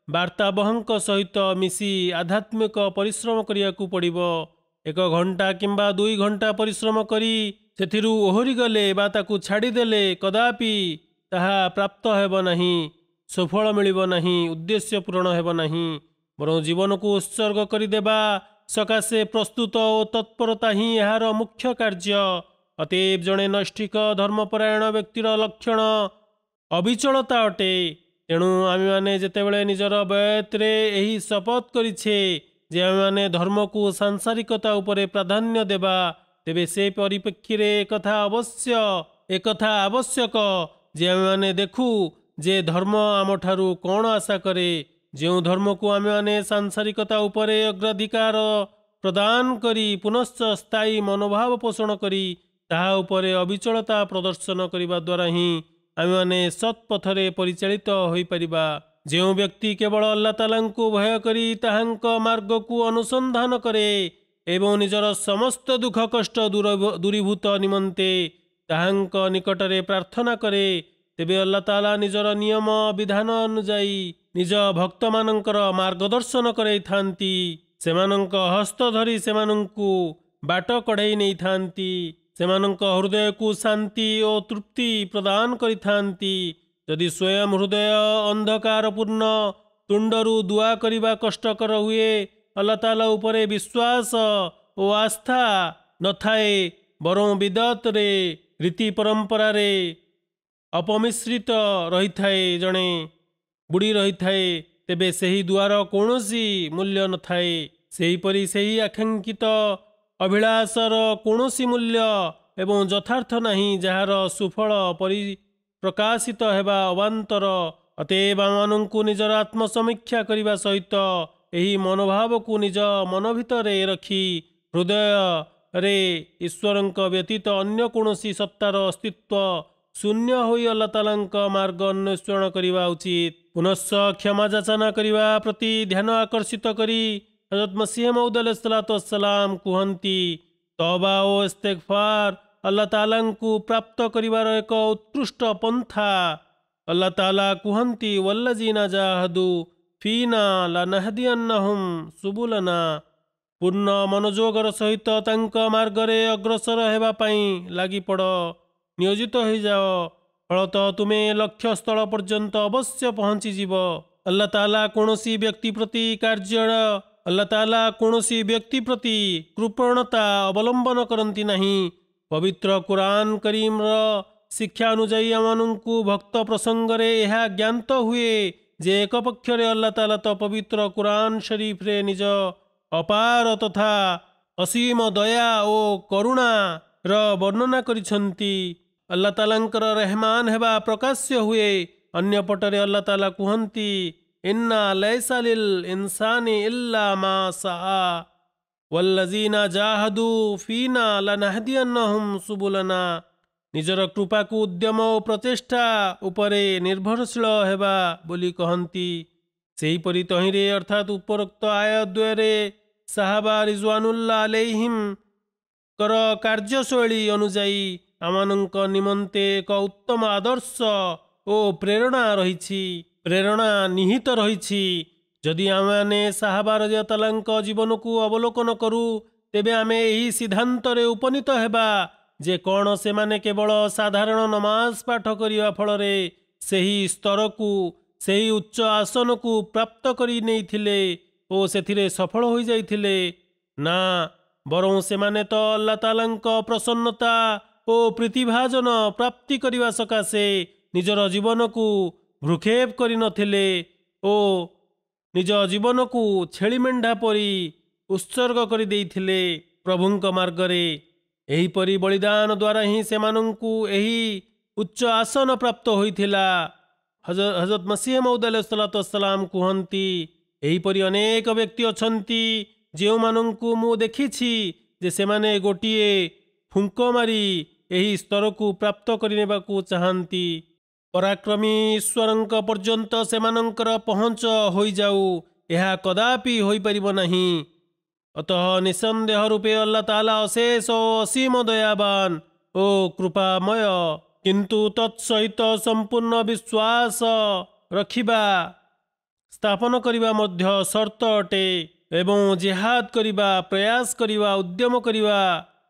Speaker 2: ବାର୍ତ୍ତାବହଙ୍କ ସହିତ ମିଶି ଆଧ୍ୟାତ୍ମିକ ପରିଶ୍ରମ କରିବାକୁ ପଡ଼ିବ। 1 ଘଣ୍ଟା କିମ୍ବା 2 ଘଣ୍ଟା ପରିଶ୍ରମ କରି ସେଥିରୁ ଓହରିଗଲେ ବା ତାକୁ ଛାଡ଼ିଦେଲେ କଦାପି ତାହା ପ୍ରାପ୍ତ ହେବ ନାହିଁ, ସୁଫଳ ମିଳିବ ନାହିଁ, ଉଦ୍ଦେଶ୍ୟ ପୂରଣ ହେବ ନାହିଁ। ବରଂ ଜୀବନକୁ ଉତ୍ସର୍ଗ କରିଦେବା ସକାଶେ ପ୍ରସ୍ତୁତ ଓ ତତ୍ପରତା ହିଁ ଏହାର ମୁଖ୍ୟ କାର୍ଯ୍ୟ। ଅତଏବ ଜଣେ ନୈଷ୍ଠିକ ଧର୍ମପରାୟଣ ବ୍ୟକ୍ତିର ଲକ୍ଷଣ ଅବିଚଳତା ଅଟେ। ତେଣୁ ଆମେମାନେ ଯେତେବେଳେ ନିଜର ବୟତରେ ଏହି ଶପଥ କରିଛେ ଯେ ଆମେମାନେ ଧର୍ମକୁ ସାଂସାରିକତା ଉପରେ ପ୍ରାଧାନ୍ୟ ଦେବା, ତେବେ ସେ ପରିପ୍ରେକ୍ଷୀରେ ଏକଥା ଆବଶ୍ୟକ ଯେ ଆମେମାନେ ଦେଖୁ ଯେ ଧର୍ମ ଆମଠାରୁ କ'ଣ ଆଶା କରେ। ଯେଉଁ ଧର୍ମକୁ ଆମେମାନେ ସାଂସାରିକତା ଉପରେ ଅଗ୍ରାଧିକାର ପ୍ରଦାନ କରି ପୁନଶ୍ଚ ସ୍ଥାୟୀ ମନୋଭାବ ପୋଷଣ କରି ତାହା ଉପରେ ଅବିଚଳତା ପ୍ରଦର୍ଶନ କରିବା ଦ୍ୱାରା ହିଁ ଆମେମାନେ ସତ୍ପଥରେ ପରିଚାଳିତ ହୋଇପାରିବା। ଯେଉଁ ବ୍ୟକ୍ତି କେବଳ ଆଲ୍ଲାହ ତାଆଲାଙ୍କୁ ଭୟ କରି ତାହାଙ୍କ ମାର୍ଗକୁ ଅନୁସନ୍ଧାନ କରେ ଏବଂ ନିଜର ସମସ୍ତ ଦୁଃଖ କଷ୍ଟ ଦୂରୀଭୂତ ନିମନ୍ତେ ତାହାଙ୍କ ନିକଟରେ ପ୍ରାର୍ଥନା କରେ, ତେବେ ଆଲ୍ଲାହ ତାଆଲା ନିଜର ନିୟମ ବିଧାନ ଅନୁଯାୟୀ ନିଜ ଭକ୍ତମାନଙ୍କର ମାର୍ଗଦର୍ଶନ କରାଇଥାନ୍ତି। ସେମାନଙ୍କ ହସ୍ତ ଧରି ସେମାନଙ୍କୁ ବାଟ କଢ଼ାଇ ନେଇଥାନ୍ତି। ସେମାନଙ୍କ ହୃଦୟକୁ ଶାନ୍ତି ଓ ତୃପ୍ତି ପ୍ରଦାନ କରିଥାନ୍ତି। ଯଦି ସ୍ୱୟଂ ହୃଦୟ ଅନ୍ଧକାରପୂର୍ଣ୍ଣ, ତୁଣ୍ଡରୁ ଦୁଆ କରିବା କଷ୍ଟକର ହୁଏ, ଆଲ୍ଲାହ ତାଆଲା ଉପରେ ବିଶ୍ୱାସ ଓ ଆସ୍ଥା ନଥାଏ, ବରଂ ବିଦତରେ ରୀତି ପରମ୍ପରାରେ ଅପମିଶ୍ରିତ ରହିଥାଏ, ଜଣେ ବୁଡ଼ି ରହିଥାଏ, ତେବେ ସେହି ଦୁଆର କୌଣସି ମୂଲ୍ୟ ନଥାଏ। ସେହିପରି ସେହି ଆକାଂକ୍ଷିତ ଅଭିଳାଷର କୌଣସି ମୂଲ୍ୟ ଏବଂ ଯଥାର୍ଥ ନାହିଁ ଯାହାର ସୁଫଳ ପରିପ୍ରକାଶିତ ହେବା ଅବାନ୍ତର। ଅତଏବ ଆମମାନଙ୍କୁ ନିଜର ଆତ୍ମସମୀକ୍ଷା କରିବା ସହିତ ଏହି ମନୋଭାବକୁ ନିଜ ମନ ଭିତରେ ରଖି ହୃଦୟରେ ଈଶ୍ୱରଙ୍କ ବ୍ୟତୀତ ଅନ୍ୟ କୌଣସି ସତ୍ତାର ଅସ୍ତିତ୍ୱ ଶୂନ୍ୟ ହୋଇ ଆଲ୍ଲାହ ତାଆଲାଙ୍କ ମାର୍ଗ ଅନ୍ୱେଷଣ କରିବା ଉଚିତ। ପୁନଶ୍ଚ କ୍ଷମା ଯାଚନା କରିବା ପ୍ରତି ଧ୍ୟାନ ଆକର୍ଷିତ କରି ହଜରତ ମସିହ ମଉଦ ଆଲୈହିସ୍ସଲାମ କୁହନ୍ତି, ତଅବା ଓ ଇସ୍ତିଗଫାର ଆଲ୍ଲାହ ତାଆଲାଙ୍କୁ ପ୍ରାପ୍ତ କରିବାର ଏକ ଉତ୍କୃଷ୍ଟ ପନ୍ଥା। ଆଲ୍ଲାହ ତାଆଲା କୁହନ୍ତି, ୱଲ୍ଲଯୀନା ଜାହାଦୁ ଫୀନା ଲାନହଦିୟନ୍ନହୁମ୍ ସୁବୁଲନା। ପୂର୍ଣ୍ଣ ମନୋଯୋଗର ସହିତ ତାଙ୍କ ମାର୍ଗରେ ଅଗ୍ରସର ହେବା ପାଇଁ ଲାଗିପଡ଼, ନିୟୋଜିତ ହୋଇଯାଅ। ଫଳତଃ ତୁମେ ଲକ୍ଷ୍ୟସ୍ଥଳ ପର୍ଯ୍ୟନ୍ତ ଅବଶ୍ୟ ପହଞ୍ଚିଯିବ। ଆଲ୍ଲାହ ତାଆଲା କୌଣସି ବ୍ୟକ୍ତି ପ୍ରତି କୃପଣତା ଅବଲମ୍ବନ କରନ୍ତି ନାହିଁ। ପବିତ୍ର କୁରାନ କରୀମର ଶିକ୍ଷା ଅନୁଯାୟୀ ଆମମାନଙ୍କୁ ଭକ୍ତ ପ୍ରସଙ୍ଗରେ ଏହା ଜ୍ଞାତ ହୁଏ ଯେ ଏକ ପକ୍ଷରେ ଆଲ୍ଲାହ ତାଆଲା ତ ପବିତ୍ର କୁରାନ ଶରୀଫରେ ନିଜ ଅପାର ତଥା ଅସୀମ ଦୟା ଓ କରୁଣାର ବର୍ଣ୍ଣନା କରିଛନ୍ତି। ଆଲ୍ଲାହ ତାଆଲାଙ୍କର ରେହମାନ ହେବା ପ୍ରକାଶ୍ୟ ହୁଏ। ଅନ୍ୟପଟରେ ଆଲ୍ଲାହ ତାଆଲା କୁହନ୍ତି, ଇନ୍ନା ଲୈସା ଲିଲ୍ ଇନସାନି ଇଲ୍ଲା ମା ସାଆ ୱଲ୍ଲଯୀନା ଜାହାଦୁ ଫୀନା ଲାନହଦିୟନ୍ନହୁମ୍ ସୁବୁଲନା। ନିଜର କୃପାକୁ ଉଦ୍ୟମ ଓ ପ୍ରଚେଷ୍ଟା ଉପରେ ନିର୍ଭରଶୀଳ ହେବା ବୋଲି କହନ୍ତି। ସେହିପରି ତହିଁରେ ଅର୍ଥାତ୍ ଉପରୋକ୍ତ ଆୟାତ ଦ୍ୱୟରେ ସାହାବା ରିଜୱାନୁଲ୍ଲାହ ଆଲୈହିମଙ୍କର କାର୍ଯ୍ୟଶୈଳୀ ଅନୁଯାୟୀ ଆମମାନଙ୍କ ନିମନ୍ତେ ଏକ ଉତ୍ତମ ଆଦର୍ଶ ଓ ପ୍ରେରଣା ନିହିତ ରହିଛି। ଯଦି ଆମେମାନେ ସାହାବା ରାଦିୟଲ୍ଲାହୁଙ୍କ ଜୀବନକୁ ଅବଲୋକନ କରୁ, ତେବେ ଆମେ ଏହି ସିଦ୍ଧାନ୍ତରେ ଉପନୀତ ହେବା ଯେ କ'ଣ ସେମାନେ କେବଳ ସାଧାରଣ ନମାଜ ପାଠ କରିବା ଫଳରେ ସେହି ସ୍ତରକୁ, ସେହି ଉଚ୍ଚ ଆସନକୁ ପ୍ରାପ୍ତ କରି ନେଇଥିଲେ ଓ ସେଥିରେ ସଫଳ ହୋଇଯାଇଥିଲେ। ନା, ବରଂ ସେମାନେ ତ ଆଲ୍ଲାହ ତାଆଲାଙ୍କ ପ୍ରସନ୍ନତା ଓ ପ୍ରୀତିଭାଜନ ପ୍ରାପ୍ତି କରିବା ସକାଶେ ନିଜର ଜୀବନକୁ ଭ୍ରୂକ୍ଷେପ କରିନଥିଲେ ଓ ନିଜ ଜୀବନକୁ ଛେଳି ମେଣ୍ଢା ପରି ଉତ୍ସର୍ଗ କରିଦେଇଥିଲେ ପ୍ରଭୁଙ୍କ ମାର୍ଗରେ। ଏହିପରି ବଳିଦାନ ଦ୍ୱାରା ହିଁ ସେମାନଙ୍କୁ ଏହି ଉଚ୍ଚ ଆସନ ପ୍ରାପ୍ତ ହୋଇଥିଲା। ହଜରତ ମସିହ ମଉଦ ଆଲୈହିସ୍ସଲାମ କୁହନ୍ତି, ଏହିପରି ଅନେକ ବ୍ୟକ୍ତି ଅଛନ୍ତି ଯେଉଁମାନଙ୍କୁ ମୁଁ ଦେଖିଛି ଯେ ସେମାନେ ଗୋଟିଏ ଫୁଙ୍କ ମାରି ଏହି ସ୍ତରକୁ ପ୍ରାପ୍ତ କରିନେବାକୁ ଚାହାନ୍ତି। ପରାକ୍ରମୀ ଈଶ୍ୱରଙ୍କ ପର୍ଯ୍ୟନ୍ତ ସେମାନଙ୍କର ପହଞ୍ଚ ହୋଇଯାଉ, ଏହା କଦାପି ହୋଇପାରିବ ନାହିଁ। ଅତଃ ନିଃସନ୍ଦେହ ରୂପେ ଆଲ୍ଲାହ ତାଆଲା ଅଶେଷ ଓ ଅସୀମ ଦୟାବାନ ଓ କୃପାମୟ। କିନ୍ତୁ ତତ୍ସହିତ ସମ୍ପୂର୍ଣ୍ଣ ବିଶ୍ୱାସ ରଖିବା ସ୍ଥାପନ କରିବା ମଧ୍ୟ ସର୍ତ୍ତ ଅଟେ ଏବଂ ଜିହାଦ କରିବା, ପ୍ରୟାସ କରିବା, ଉଦ୍ୟମ କରିବା,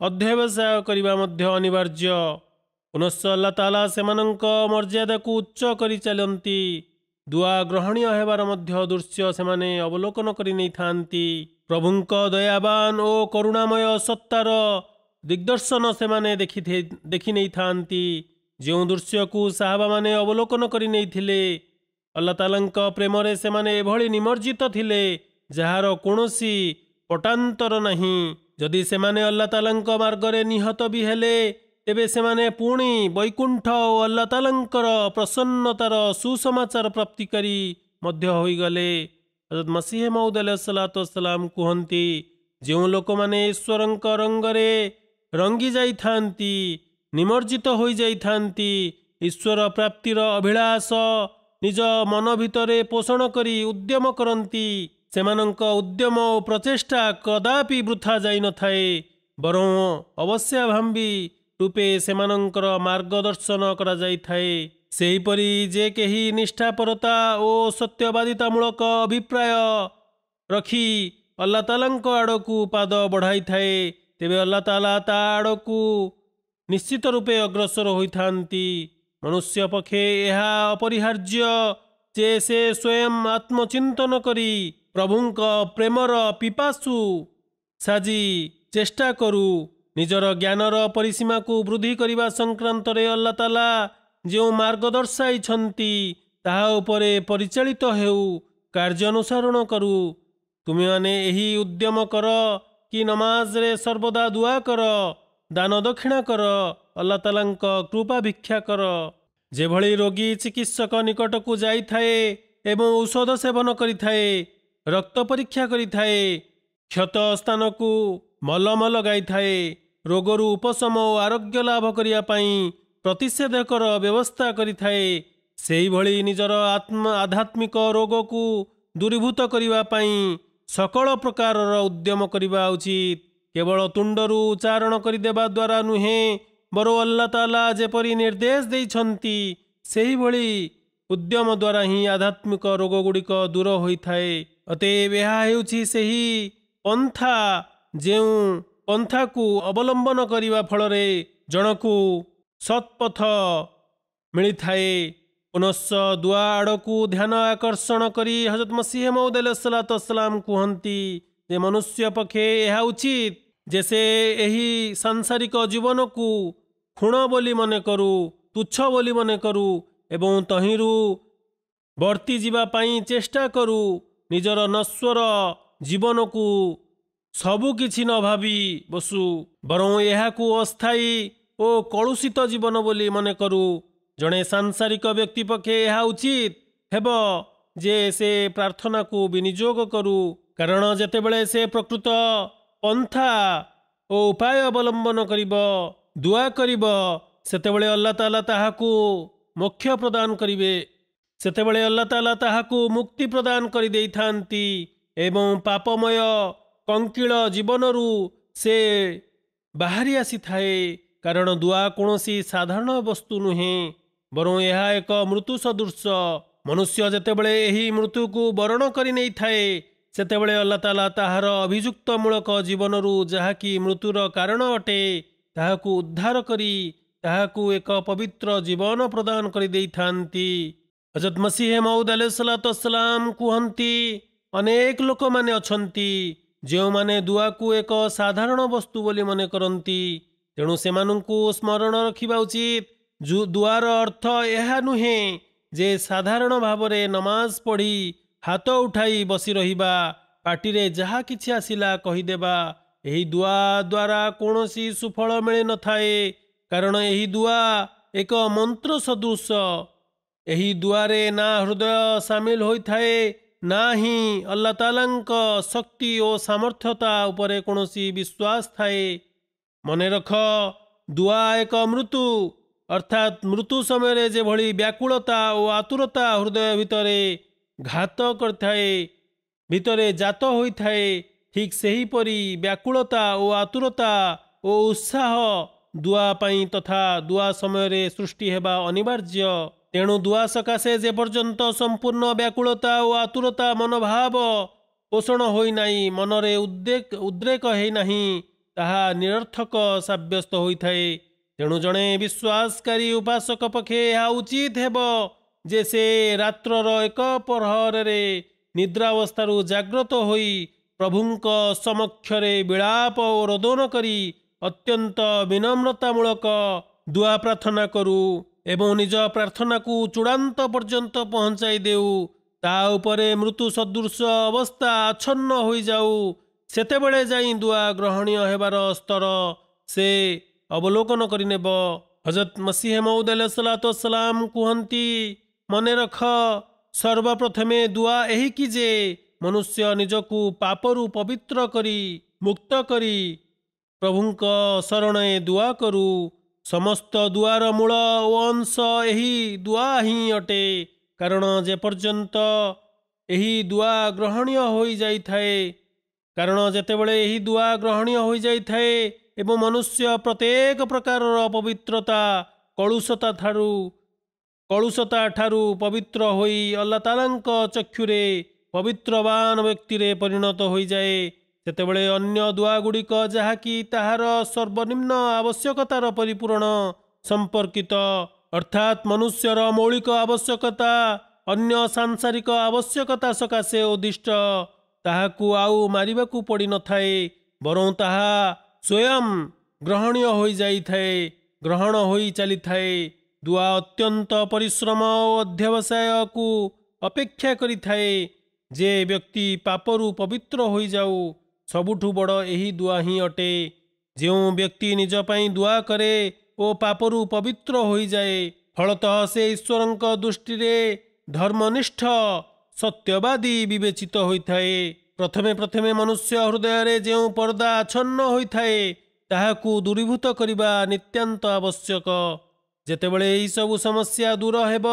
Speaker 2: ଅଧ୍ୟବସାୟ କରିବା ମଧ୍ୟ ଅନିବାର୍ଯ୍ୟ। ପୁନଶ୍ଚ ଆଲ୍ଲାହ ତାଆଲା ସେମାନଙ୍କ ମର୍ଯ୍ୟାଦାକୁ ଉଚ୍ଚ କରି ଚାଲନ୍ତି। ଦୁଆ ଗ୍ରହଣୀୟ ହେବାର ମଧ୍ୟ ଦୃଶ୍ୟ ସେମାନେ ଅବଲୋକନ କରି ନେଇଥାନ୍ତି। ପ୍ରଭୁଙ୍କ ଦୟାବାନ ଓ କରୁଣାମୟ ସତ୍ତାର ଦିଗ୍ଦର୍ଶନ ସେମାନେ ଦେଖି ନେଇଥାନ୍ତି। ଯେଉଁ ଦୃଶ୍ୟକୁ ସାହାବାମାନେ ଅବଲୋକନ କରି ନେଇଥିଲେ, ଆଲ୍ଲାହ ତାଆଲାଙ୍କ ପ୍ରେମରେ ସେମାନେ ଏଭଳି ନିମଜ୍ଜିତ ଥିଲେ ଯାହାର କୌଣସି ପଟାନ୍ତର ନାହିଁ। ଯଦି ସେମାନେ ଆଲ୍ଲାହ ତାଆଲାଙ୍କ ମାର୍ଗରେ ନିହତ ବି ହେଲେ, ତେବେ ସେମାନେ ପୁଣି ବୈକୁଣ୍ଠ ଓ ଆଲ୍ଲାହ ତାଆଲାଙ୍କର ପ୍ରସନ୍ନତାର ସୁସମାଚାର ପ୍ରାପ୍ତିକାରୀ ମଧ୍ୟ ହୋଇଗଲେ। ହଜରତ ମସିହ ମଉଦ ଆଲୈହିସ୍ସଲାତୁ ୱସ୍ସଲାମ କୁହନ୍ତି, ଯେଉଁ ଲୋକମାନେ ଈଶ୍ୱରଙ୍କ ରଙ୍ଗରେ ରଙ୍ଗି ଯାଇଥାନ୍ତି, ନିମଜ୍ଜିତ ହୋଇଯାଇଥାନ୍ତି, ଈଶ୍ୱର ପ୍ରାପ୍ତିର ଅଭିଳାଷ ନିଜ ମନ ଭିତରେ ପୋଷଣ କରି ଉଦ୍ୟମ କରନ୍ତି, ସେମାନଙ୍କ ଉଦ୍ୟମ ଓ ପ୍ରଚେଷ୍ଟା କଦାପି ବୃଥା ଯାଇନଥାଏ, ବରଂ ଅବଶ୍ୟାଭାମ୍ବୀ ରୂପେ ସେମାନଙ୍କର ମାର୍ଗଦର୍ଶନ କରାଯାଇଥାଏ। ସେହିପରି ଯେ କେହି ନିଷ୍ଠାପରତା ଓ ସତ୍ୟବାଦିତାମୂଳକ ଅଭିପ୍ରାୟ ରଖି ଆଲ୍ଲାହ ତାଆଲାଙ୍କ ଆଡ଼କୁ ପାଦ ବଢ଼ାଇଥାଏ, ତେବେ ଆଲ୍ଲାହ ତାଆଲା ତା ଆଡ଼କୁ ନିଶ୍ଚିତ ରୂପେ ଅଗ୍ରସର ହୋଇଥାନ୍ତି। ମନୁଷ୍ୟ ପକ୍ଷେ ଏହା ଅପରିହାର୍ଯ୍ୟ ଯେ ସେ ସ୍ୱୟଂ ଆତ୍ମଚିନ୍ତନ କରି ପ୍ରଭୁଙ୍କ ପ୍ରେମର ପିପାସୁ ସାଜି ଚେଷ୍ଟା କରୁ। ନିଜର ଜ୍ଞାନର ପରିସୀମାକୁ ବୃଦ୍ଧି କରିବା ସଂକ୍ରାନ୍ତରେ ଆଲ୍ଲାହ ତାଆଲା ଯେଉଁ ମାର୍ଗ ଦର୍ଶାଇଛନ୍ତି, ତାହା ଉପରେ ପରିଚାଳିତ ହେଉ, କାର୍ଯ୍ୟାନୁସରଣ କରୁ। ତୁମେମାନେ ଏହି ଉଦ୍ୟମ କର କି ନମାଜରେ ସର୍ବଦା ଦୁଆ କର, ଦାନ ଦକ୍ଷିଣା କର, ଆଲ୍ଲାହ ତାଆଲାଙ୍କ କୃପା ଭିକ୍ଷା କର। ଯେଭଳି ରୋଗୀ ଚିକିତ୍ସକ ନିକଟକୁ ଯାଇଥାଏ ଏବଂ ଔଷଧ ସେବନ କରିଥାଏ, ରକ୍ତ ପରୀକ୍ଷା କରିଥାଏ, କ୍ଷତ ସ୍ଥାନକୁ ମଲମ ଲଗାଇଥାଏ, ରୋଗରୁ ଉପଶମ ଓ ଆରୋଗ୍ୟ ଲାଭ କରିବା ପାଇଁ ପ୍ରତିଷେଧକର ବ୍ୟବସ୍ଥା କରିଥାଏ, ସେହିଭଳି ନିଜର ଆଧ୍ୟାତ୍ମିକ ରୋଗକୁ ଦୂରୀଭୂତ କରିବା ପାଇଁ ସକଳ ପ୍ରକାରର ଉଦ୍ୟମ କରିବା ଉଚିତ। କେବଳ ତୁଣ୍ଡରୁ ଉଚ୍ଚାରଣ କରିଦେବା ଦ୍ୱାରା ନୁହେଁ, ବରଂ ଆଲ୍ଲାହ ତାଆଲା ଯେପରି ନିର୍ଦ୍ଦେଶ ଦେଇଛନ୍ତି, ସେହିଭଳି ଉଦ୍ୟମ ଦ୍ୱାରା ହିଁ ଆଧ୍ୟାତ୍ମିକ ରୋଗଗୁଡ଼ିକ ଦୂର ହୋଇଥାଏ। ଅତଏବ ଏହା ହେଉଛି ସେହି ପନ୍ଥା ଯେଉଁ ପନ୍ଥାକୁ ଅବଲମ୍ବନ କରିବା ଫଳରେ ଜଣକୁ ସତ୍ପଥ ମିଳିଥାଏ। ପୁନଶ୍ଚ ଦୁଆ ଆଡ଼କୁ ଧ୍ୟାନ ଆକର୍ଷଣ କରି ହଜରତ ମସିହ ମଉଦ ଆଲୈହିସ୍ସଲାତୁ ୱସ୍ସଲାମ କୁହନ୍ତି ଯେ ମନୁଷ୍ୟ ପକ୍ଷେ ଏହା ଉଚିତ ଯେ ସେ ଏହି ସାଂସାରିକ ଜୀବନକୁ ଖୁଣ ବୋଲି ମନେ କରୁ, ତୁଚ୍ଛ ବୋଲି ମନେ କରୁ ଏବଂ ତହିଁରୁ ବର୍ତ୍ତି ଯିବା ପାଇଁ ଚେଷ୍ଟା କରୁ। ନିଜର ନଶ୍ୱର ଜୀବନକୁ ସବୁ କିଛି ନ ଭାବି ବସୁ, ବରଂ ଏହାକୁ ଅସ୍ଥାୟୀ ଓ କଳୁଷିତ ଜୀବନ ବୋଲି ମନେ କରୁ। ଜଣେ ସାଂସାରିକ ବ୍ୟକ୍ତି ପକ୍ଷେ ଏହା ଉଚିତ ହେବ ଯେ ସେ ପ୍ରାର୍ଥନାକୁ ବିନିଯୋଗ କରୁ, କାରଣ ଯେତେବେଳେ ସେ ପ୍ରକୃତ ପନ୍ଥା ଓ ଉପାୟ ଅବଲମ୍ବନ କରିବ, ଦୁଆ କରିବ, ସେତେବେଳେ ଆଲ୍ଲାହ ତାଆଲା ତାହାକୁ ମୋକ୍ଷ ପ୍ରଦାନ କରିବେ। ସେତେବେଳେ ଆଲ୍ଲାହ ତାଆଲା ତାହାକୁ ମୁକ୍ତି ପ୍ରଦାନ କରିଦେଇଥାନ୍ତି ଏବଂ ପାପମୟ କଙ୍କିଳ ଜୀବନରୁ ସେ ବାହାରି ଆସିଥାଏ। କାରଣ ଦୁଆ କୌଣସି ସାଧାରଣ ବସ୍ତୁ ନୁହେଁ, ବରଂ ଏହା ଏକ ମୃତ୍ୟୁ ସଦୃଶ। ମନୁଷ୍ୟ ଯେତେବେଳେ ଏହି ମୃତ୍ୟୁକୁ ବରଣ କରି ନେଇଥାଏ, ସେତେବେଳେ ଆଲ୍ଲାହ ତାଆଲା ତାହାର ଅଭିଯୁକ୍ତମୂଳକ ଜୀବନରୁ ଯାହାକି ମୃତ୍ୟୁର କାରଣ ଅଟେ, ତାହାକୁ ଉଦ୍ଧାର କରି ତାହାକୁ ଏକ ପବିତ୍ର ଜୀବନ ପ୍ରଦାନ କରିଦେଇଥାନ୍ତି। ହଜରତ ମସିହ ମଉଦ ଆଲୈହିସ୍ସଲାତୁ ୱସ୍ସଲାମ କୁହନ୍ତି, ଅନେକ ଲୋକମାନେ ଅଛନ୍ତି ଯେଉଁମାନେ ଦୁଆକୁ ଏକ ସାଧାରଣ ବସ୍ତୁ ବୋଲି ମନେ କରନ୍ତି, ତେଣୁ ସେମାନଙ୍କୁ ସ୍ମରଣ ରଖିବା ଉଚିତ। ଦୁଆର ଅର୍ଥ ଏହା ନୁହେଁ ଯେ ସାଧାରଣ ଭାବରେ ନମାଜ ପଢ଼ି ହାତ ଉଠାଇ ବସି ରହିବା, ପାଟିରେ ଯାହା କିଛି ଆସିଲା କହିଦେବା। ଏହି ଦୁଆ ଦ୍ୱାରା କୌଣସି ସୁଫଳ ମିଳିନଥାଏ, କାରଣ ଏହି ଦୁଆ ଏକ ମନ୍ତ୍ର ସଦୃଶ। ଏହି ଦୁଆରେ ନା ହୃଦୟ ସାମିଲ ହୋଇଥାଏ, ନା ହିଁ ଆଲ୍ଲାହ ତାଆଲାଙ୍କ ଶକ୍ତି ଓ ସାମର୍ଥ୍ୟତା ଉପରେ କୌଣସି ବିଶ୍ୱାସ ଥାଏ। ମନେ ରଖ, ଦୁଆ ଏକ ମୃତ୍ୟୁ, ଅର୍ଥାତ୍ ମୃତ୍ୟୁ ସମୟରେ ଯେଭଳି ବ୍ୟାକୁଳତା ଓ ଆତୁରତା ହୃଦୟ ଭିତରେ ଘାତ କରିଥାଏ, ଭିତରେ ଜାତ ହୋଇଥାଏ, ଠିକ୍ ସେହିପରି ବ୍ୟାକୁଳତା ଓ ଆତୁରତା ଓ ଉତ୍ସାହ ଦୁଆ ପାଇଁ ତଥା ଦୁଆ ସମୟରେ ସୃଷ୍ଟି ହେବା ଅନିବାର୍ଯ୍ୟ। ତେଣୁ ଦୁଆ ସକାଶେ ଯେପର୍ଯ୍ୟନ୍ତ ସମ୍ପୂର୍ଣ୍ଣ ବ୍ୟାକୁଳତା ଓ ଆତୁରତା ମନୋଭାବ ପୋଷଣ ହୋଇନାହିଁ, ମନରେ ଉଦ୍ରେକ ହୋଇନାହିଁ, ତାହା ନିରର୍ଥକ ସାବ୍ୟସ୍ତ ହୋଇଥାଏ। ତେଣୁ ଜଣେ ବିଶ୍ୱାସକାରୀ ଉପାସକ ପକ୍ଷେ ଏହା ଉଚିତ ହେବ ଯେ ସେ ରାତ୍ରର ଏକ ପ୍ରହରରେ ନିଦ୍ରାବସ୍ଥାରୁ ଜାଗ୍ରତ ହୋଇ ପ୍ରଭୁଙ୍କ ସମକ୍ଷରେ ବିଳାପ ଓ ରୋଦନ କରି ଅତ୍ୟନ୍ତ ବିନମ୍ରତାମୂଳକ ଦୁଆ ପ୍ରାର୍ଥନା କରୁ ଏବଂ ନିଜ ପ୍ରାର୍ଥନାକୁ ଚୂଡ଼ାନ୍ତ ପର୍ଯ୍ୟନ୍ତ ପହଞ୍ଚାଇ ଦେଉ। ତା ଉପରେ ମୃତ୍ୟୁ ସଦୃଶ ଅବସ୍ଥା ଆଚ୍ଛନ୍ନ ହୋଇଯାଉ। ସେତେବେଳେ ଯାଇ ଦୁଆ ଗ୍ରହଣୀୟ ହେବାର ସ୍ତର ସେ ଅବଲୋକନ କରିନେବ। ହଜରତ ମସିହ ମଉଦ ସଲାମ କୁହନ୍ତି, ମନେ ରଖ, ସର୍ବପ୍ରଥମେ ଦୁଆ ଏହିକି ଯେ ମନୁଷ୍ୟ ନିଜକୁ ପାପରୁ ପବିତ୍ର କରି ମୁକ୍ତ କରି ପ୍ରଭୁଙ୍କ ଶରଣରେ ଦୁଆ କରୁ। ସମସ୍ତ ଦୁଆର ମୂଳ ଓ ଅଂଶ ଏହି ଦୁଆ ହିଁ ଅଟେ। କାରଣ ଯେପର୍ଯ୍ୟନ୍ତ ଏହି ଦୁଆ ଗ୍ରହଣୀୟ ହୋଇଯାଇଥାଏ ଯେତେବେଳେ ଏହି ଦୁଆ ଗ୍ରହଣୀୟ ହୋଇଯାଇଥାଏ ଏବଂ ମନୁଷ୍ୟ ପ୍ରତ୍ୟେକ ପ୍ରକାରର ପବିତ୍ରତା କଳୁଷତା ଠାରୁ ପବିତ୍ର ହୋଇ ଆଲ୍ଲାହ ତାଆଲାଙ୍କ ଚକ୍ଷୁରେ ପବିତ୍ରବାନ ବ୍ୟକ୍ତିରେ ପରିଣତ ହୋଇଯାଏ, ସେତେବେଳେ ଅନ୍ୟ ଦୁଆଗୁଡ଼ିକ ଯାହାକି ତାହାର ସର୍ବନିମ୍ନ ଆବଶ୍ୟକତାର ପରିପୂରଣ ସମ୍ପର୍କିତ, ଅର୍ଥାତ୍ ମନୁଷ୍ୟର ମୌଳିକ ଆବଶ୍ୟକତା ଅନ୍ୟ ସାଂସାରିକ ଆବଶ୍ୟକତା ସକାଶେ ଉଦ୍ଦିଷ୍ଟ, ତାହାକୁ ଆଉ ମାରିବାକୁ ପଡ଼ିନଥାଏ, ବରଂ ତାହା ସ୍ୱୟଂ ଗ୍ରହଣୀୟ ହୋଇଯାଇଥାଏ, ଗ୍ରହଣ ହୋଇ ଚାଲିଥାଏ। ଦୁଆ ଅତ୍ୟନ୍ତ ପରିଶ୍ରମ ଓ ଅଧ୍ୟବସାୟକୁ ଅପେକ୍ଷା କରିଥାଏ ଯେ ବ୍ୟକ୍ତି ପାପରୁ ପବିତ୍ର ହୋଇଯାଉ। ସବୁଠୁ ବଡ଼ ଏହି ଦୁଆ ହିଁ ଅଟେ। ଯେଉଁ ବ୍ୟକ୍ତି ନିଜ ପାଇଁ ଦୁଆ କରେ ଓ ପାପରୁ ପବିତ୍ର ହୋଇଯାଏ, ଫଳତଃ ସେ ଈଶ୍ୱରଙ୍କ ଦୃଷ୍ଟିରେ ଧର୍ମନିଷ୍ଠ ସତ୍ୟବାଦୀ ବିବେଚିତ ହୋଇଥାଏ। ପ୍ରଥମେ ମନୁଷ୍ୟ ହୃଦୟରେ ଯେଉଁ ପର୍ଦ୍ଦା ଆଚ୍ଛନ୍ନ ହୋଇଥାଏ ତାହାକୁ ଦୂରୀଭୂତ କରିବା ନିତ୍ୟାନ୍ତ ଆବଶ୍ୟକ। ଯେତେବେଳେ ଏହିସବୁ ସମସ୍ୟା ଦୂର ହେବ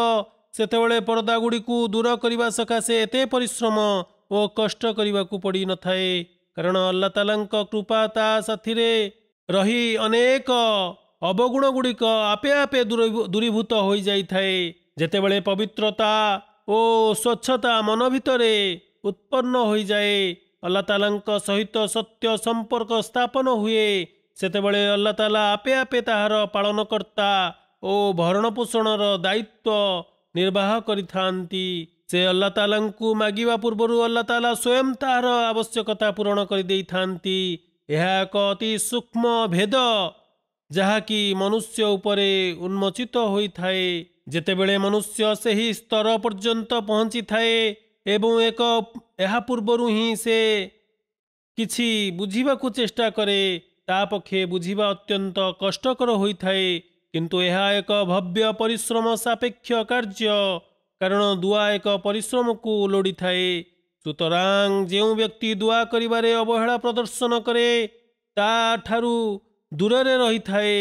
Speaker 2: ସେତେବେଳେ ପର୍ଦ୍ଦାଗୁଡ଼ିକୁ ଦୂର କରିବା ସକାଶେ ଏତେ ପରିଶ୍ରମ ଓ କଷ୍ଟ କରିବାକୁ ପଡ଼ିନଥାଏ, କାରଣ ଆଲ୍ଲାହ ତାଆଲାଙ୍କ କୃପା ତା ସାଥିରେ ରହି ଅନେକ ଅବଗୁଣଗୁଡ଼ିକ ଆପେ ଆପେ ଦୂରୀଭୂତ ହୋଇଯାଇଥାଏ। ଯେତେବେଳେ ପବିତ୍ରତା ଓ ସ୍ୱଚ୍ଛତା ମନ ଭିତରେ ଉତ୍ପନ୍ନ ହୋଇଯାଏ, ଆଲ୍ଲାହ ତାଆଲାଙ୍କ ସହିତ ସତ୍ୟ ସମ୍ପର୍କ ସ୍ଥାପନ ହୁଏ, ସେତେବେଳେ ଆଲ୍ଲାହ ତାଆଲା ଆପେ ଆପେ ତାହାର ପାଳନକର୍ତ୍ତା ଓ ଭରଣପୋଷଣର ଦାୟିତ୍ୱ ନିର୍ବାହ କରିଥାନ୍ତି। ସେ ଆଲ୍ଲାହ ତାଆଲାଙ୍କୁ ମାଗିବା ପୂର୍ବରୁ ଆଲ୍ଲାହ ତାଆଲା ସ୍ୱୟଂ ତାହାର ଆବଶ୍ୟକତା ପୂରଣ କରିଦେଇଥାନ୍ତି। ଏହା ଏକ ଅତି ସୂକ୍ଷ୍ମ ଭେଦ ଯାହାକି ମନୁଷ୍ୟ ଉପରେ ଉନ୍ମୋଚିତ ହୋଇଥାଏ। ଯେତେବେଳେ ମନୁଷ୍ୟ ସେହି ସ୍ତର ପର୍ଯ୍ୟନ୍ତ ପହଞ୍ଚିଥାଏ ଏବଂ ଏହା ପୂର୍ବରୁ ହିଁ ସେ କିଛି ବୁଝିବାକୁ ଚେଷ୍ଟା କରେ, ତା ପକ୍ଷେ ବୁଝିବା ଅତ୍ୟନ୍ତ କଷ୍ଟକର ହୋଇଥାଏ, କିନ୍ତୁ ଏହା ଏକ ଭବ୍ୟ ପରିଶ୍ରମ ସାପେକ୍ଷ କାର୍ଯ୍ୟ, କାରଣ ଦୁଆ ଏକ ପରିଶ୍ରମକୁ ଲୋଡ଼ିଥାଏ। ସୁତରାଂ ଯେଉଁ ବ୍ୟକ୍ତି ଦୁଆ କରିବାରେ ଅବହେଳା ପ୍ରଦର୍ଶନ କରେ ତା ଠାରୁ ଦୂରରେ ରହିଥାଏ,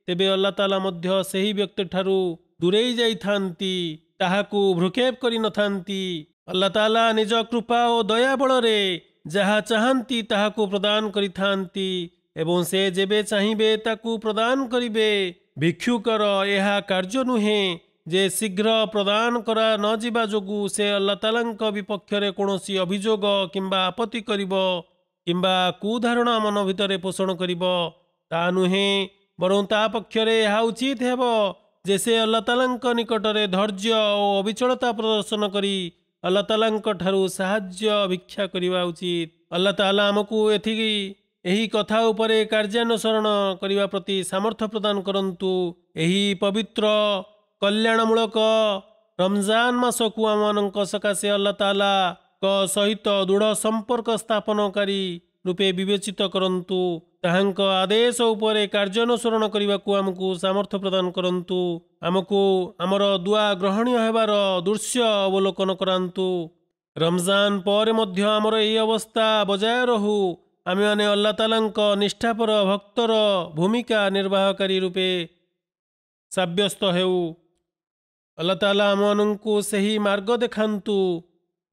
Speaker 2: ତେବେ ଆଲ୍ଲାହ ତାଆଲା ମଧ୍ୟ ସେହି ବ୍ୟକ୍ତିଠାରୁ ଦୂରେଇ ଯାଇଥାନ୍ତି, ତାହାକୁ ଭ୍ରୂକ୍ଷେପ କରିନଥାନ୍ତି। ଆଲ୍ଲାହ ତାଆଲା ନିଜ କୃପା ଓ ଦୟା ବଳରେ ଯାହା ଚାହାନ୍ତି ତାହାକୁ ପ୍ରଦାନ କରିଥାନ୍ତି ଏବଂ ସେ ଯେବେ ଚାହିଁବେ ତାକୁ ପ୍ରଦାନ କରିବେ। ଭିକ୍ଷୁକର ଏହା କାର୍ଯ୍ୟ ନୁହେଁ ଯେ ଶୀଘ୍ର ପ୍ରଦାନ କରା ନ ଯିବା ଯୋଗୁଁ ସେ ଆଲ୍ଲାହ ତାଆଲାଙ୍କ ବିପକ୍ଷରେ କୌଣସି ଅଭିଯୋଗ କିମ୍ବା ଆପତ୍ତି କରିବ କିମ୍ବା କୁଧାରଣା ମନ ଭିତରେ ପୋଷଣ କରିବ, ତା ନୁହେଁ, ବରଂ ତା ପକ୍ଷରେ ଏହା ଉଚିତ ହେବ ଯେ ସେ ଆଲ୍ଲାହ ତାଆଲାଙ୍କ ନିକଟରେ ଧୈର୍ଯ୍ୟ ଓ ଅବିଚଳତା ପ୍ରଦର୍ଶନ କରି ଆଲ୍ଲାହ ତାଆଲାଙ୍କ ଠାରୁ ସାହାଯ୍ୟ ଭିକ୍ଷା କରିବା ଉଚିତ। ଆଲ୍ଲାହ ତାଆଲା ଆମକୁ ଏହି କଥା ଉପରେ କାର୍ଯ୍ୟାନୁସରଣ କରିବା ପ୍ରତି ସାମର୍ଥ୍ୟ ପ୍ରଦାନ କରନ୍ତୁ। ଏହି ପବିତ୍ର କଲ୍ୟାଣମୂଳକ ରମଜାନ ମାସକୁ ଆମମାନଙ୍କ ସକାଶେ ଆଲ୍ଲାହ ତାଆଲାଙ୍କ ସହିତ ଦୃଢ଼ ସମ୍ପର୍କ ସ୍ଥାପନକାରୀ ରୂପେ ବିବେଚିତ କରନ୍ତୁ। ତାହାଙ୍କ ଆଦେଶ ଉପରେ କାର୍ଯ୍ୟାନୁସରଣ କରିବାକୁ ଆମକୁ ସାମର୍ଥ୍ୟ ପ୍ରଦାନ କରନ୍ତୁ। ଆମକୁ ଆମର ଦୁଆ ଗ୍ରହଣୀୟ ହେବାର ଦୃଶ୍ୟ ଅବଲୋକନ କରାନ୍ତୁ। ରମଜାନ ପରେ ମଧ୍ୟ ଆମର ଏହି ଅବସ୍ଥା ବଜାୟ ରହୁ। ଆମେମାନେ ଆଲ୍ଲାହ ତାଆଲାଙ୍କ ନିଷ୍ଠାପର ଭକ୍ତର ଭୂମିକା ନିର୍ବାହକାରୀ ରୂପେ ସାବ୍ୟସ୍ତ ହେଉ। ଆଲ୍ଲାହ ତାଆଲା ଆମମାନଙ୍କୁ ସେହି ମାର୍ଗ ଦେଖାନ୍ତୁ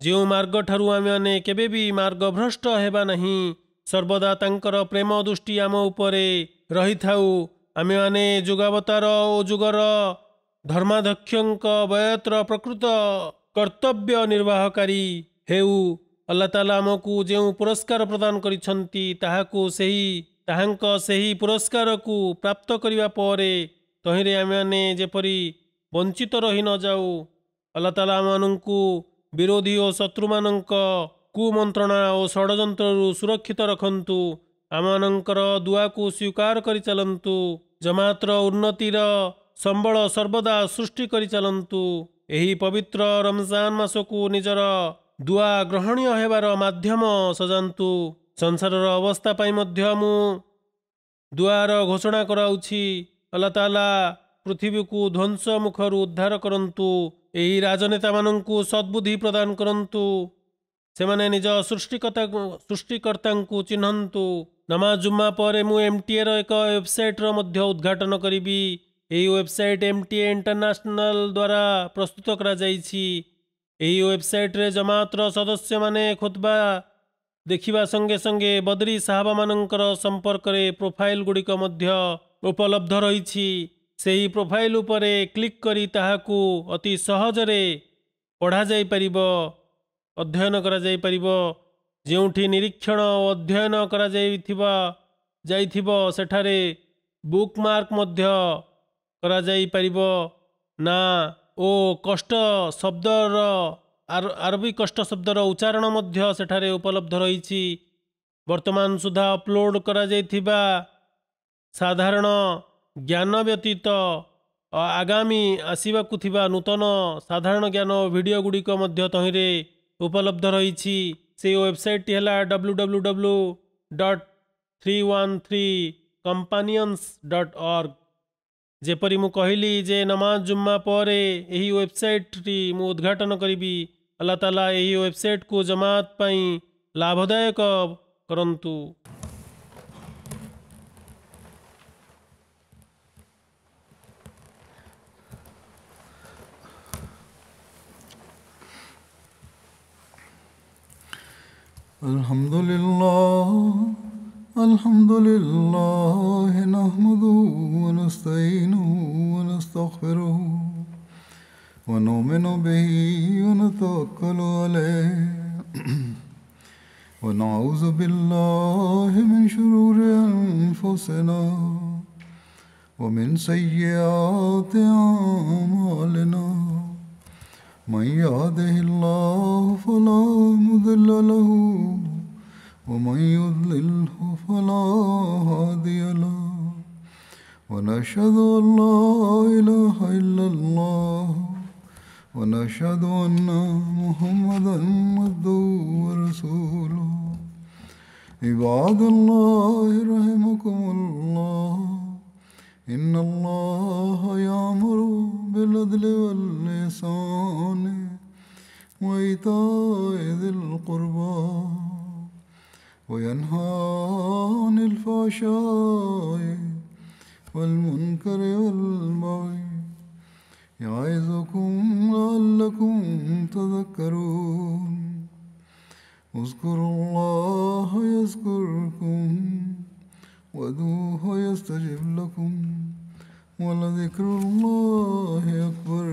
Speaker 2: ଯେଉଁ ମାର୍ଗଠାରୁ ଆମେମାନେ କେବେ ବି ମାର୍ଗଭ୍ରଷ୍ଟ ହେବା ନାହିଁ। ସର୍ବଦା ତାଙ୍କର ପ୍ରେମ ଦୃଷ୍ଟି ଆମ ଉପରେ ରହିଥାଉ ଆମେମାନେ ଯୁଗାବତାର ଓ ଯୁଗର ଧର୍ମାଧ୍ୟକ୍ଷଙ୍କ ବୟତ୍ର ପ୍ରକୃତ କର୍ତ୍ତବ୍ୟ ନିର୍ବାହକାରୀ ହେଉ। ଆଲ୍ଲାହ ତାଆଲା ଆମକୁ ଯେଉଁ ପୁରସ୍କାର ପ୍ରଦାନ କରିଛନ୍ତି ତାହାଙ୍କ ସେହି ପୁରସ୍କାରକୁ ପ୍ରାପ୍ତ କରିବା ପରେ ତହିଁରେ ଆମେମାନେ ଯେପରି ବଞ୍ଚିତ ରହି ନ ଯାଉ। ଆଲ୍ଲାହ ତାଆଲା ଆମମାନଙ୍କୁ ବିରୋଧୀ ଓ ଶତ୍ରୁମାନଙ୍କ କୁମନ୍ତ୍ରଣା ଓ ଷଡ଼ଯନ୍ତ୍ରରୁ ସୁରକ୍ଷିତ ରଖନ୍ତୁ। ଆମମାନଙ୍କର ଦୁଆକୁ ସ୍ୱୀକାର କରିଚାଲନ୍ତୁ। ଜମାତର ଉନ୍ନତିର ସମ୍ବଳ ସର୍ବଦା ସୃଷ୍ଟି କରିଚାଲନ୍ତୁ। ଏହି ପବିତ୍ର ରମଜାନ ମାସକୁ ନିଜର ଦୁଆ ଗ୍ରହଣୀୟ ହେବାର ମାଧ୍ୟମ ସଜାନ୍ତୁ। ସଂସାରର ଅବସ୍ଥା ପାଇଁ ମଧ୍ୟ ମୁଁ ଦୁଆର ଘୋଷଣା କରାଉଛି। ଆଲ୍ଲାହ ତାଆଲା ପୃଥିବୀକୁ ଧ୍ୱଂସ ମୁଖରୁ ଉଦ୍ଧାର କରନ୍ତୁ। ଏହି ରାଜନେତାମାନଙ୍କୁ ସଦ୍ବୁଦ୍ଧି ପ୍ରଦାନ କରନ୍ତୁ। ସେମାନେ ନିଜ ସୃଷ୍ଟିକର୍ତ୍ତାଙ୍କୁ ଚିହ୍ନନ୍ତୁ। ନମାଜ ଜୁମ୍ମା ପରେ ମୁଁ MTA ଏକ ୱେବସାଇଟ୍ର ମଧ୍ୟ ଉଦ୍ଘାଟନ କରିବି। ଏହି ୱେବସାଇଟ୍ MTA ଇଣ୍ଟରନ୍ୟାସନାଲ ଦ୍ୱାରା ପ୍ରସ୍ତୁତ କରାଯାଇଛି। ଏହି ୱେବସାଇଟ୍ରେ ଜମାତର ସଦସ୍ୟମାନେ ଖୁତବା ଦେଖିବା ସଙ୍ଗେ ସଙ୍ଗେ ବଦ୍ରୀ ସାହାବାମାନଙ୍କର ସମ୍ପର୍କରେ ପ୍ରୋଫାଇଲ ଗୁଡ଼ିକ ମଧ୍ୟ ଉପଲବ୍ଧ ରହିଛି। ସେହି ପ୍ରୋଫାଇଲ ଉପରେ କ୍ଲିକ୍ କରି ତାହାକୁ ଅତି ସହଜରେ ପଢ଼ାଯାଇପାରିବ, ଅଧ୍ୟୟନ କରାଯାଇପାରିବ। ଯେଉଁଠି ନିରୀକ୍ଷଣ ଓ ଅଧ୍ୟୟନ କରାଯାଇଥିବ ସେଠାରେ ବୁକମାର୍କ ମଧ୍ୟ କରାଯାଇପାରିବ। ନା ଓ କଷ୍ଟ ଶବ୍ଦର ଆରବୀ କଷ୍ଟ ଶବ୍ଦର ଉଚ୍ଚାରଣ ମଧ୍ୟ ସେଠାରେ ଉପଲବ୍ଧ ରହିଛି। ବର୍ତ୍ତମାନ ସୁଦ୍ଧା ଅପଲୋଡ଼ କରାଯାଇଥିବା ସାଧାରଣ ଜ୍ଞାନ ବ୍ୟତୀତ ଆଗାମୀ ଆସିବାକୁ ଥିବା ନୂତନ ସାଧାରଣ ଜ୍ଞାନ ଭିଡ଼ିଓ ଗୁଡ଼ିକ ମଧ୍ୟ ତହିଁରେ ଉପଲବ୍ଧ ରହିଛି। ସେହି ୱେବସାଇଟ୍ଟି ହେଲା www.313companions.org। ଯେପରି ମୁଁ କହିଲି ଯେ ନମାଜ ଜୁମ୍ମା ପରେ ଏହି ୱେବସାଇଟ୍ଟି ମୁଁ ଉଦ୍ଘାଟନ କରିବି। ଆଲ୍ଲାହ ତାଆଲା ଏହି ୱେବସାଇଟ୍କୁ ଜମାତ ପାଇଁ ଲାଭଦାୟକ କରନ୍ତୁ।
Speaker 1: Alhamdulillah nahmaduhu wa nasta'inuhu wa nastaghfiruhu wa nu'minu bihi wa natawakkalu alayhi wa na'udhu billahi min shururi anfusina wa min sayyiati a'malina. من يهده الله فلا مضل له ومن يضلله فلا هادي له ونشهد أن لا إله إلا الله ونشهد أن محمدا عبده ورسوله. عباد الله رحمكم الله إن الله يأمر بالعدل والإحسان وإيتاء ذي القربى وينهى عن الفحشاء والمنكر والبغي يعظكم لعلكم تذكرون. اذكروا الله يذكركم وادعوه يستجب لكم ولذكر الله أكبر.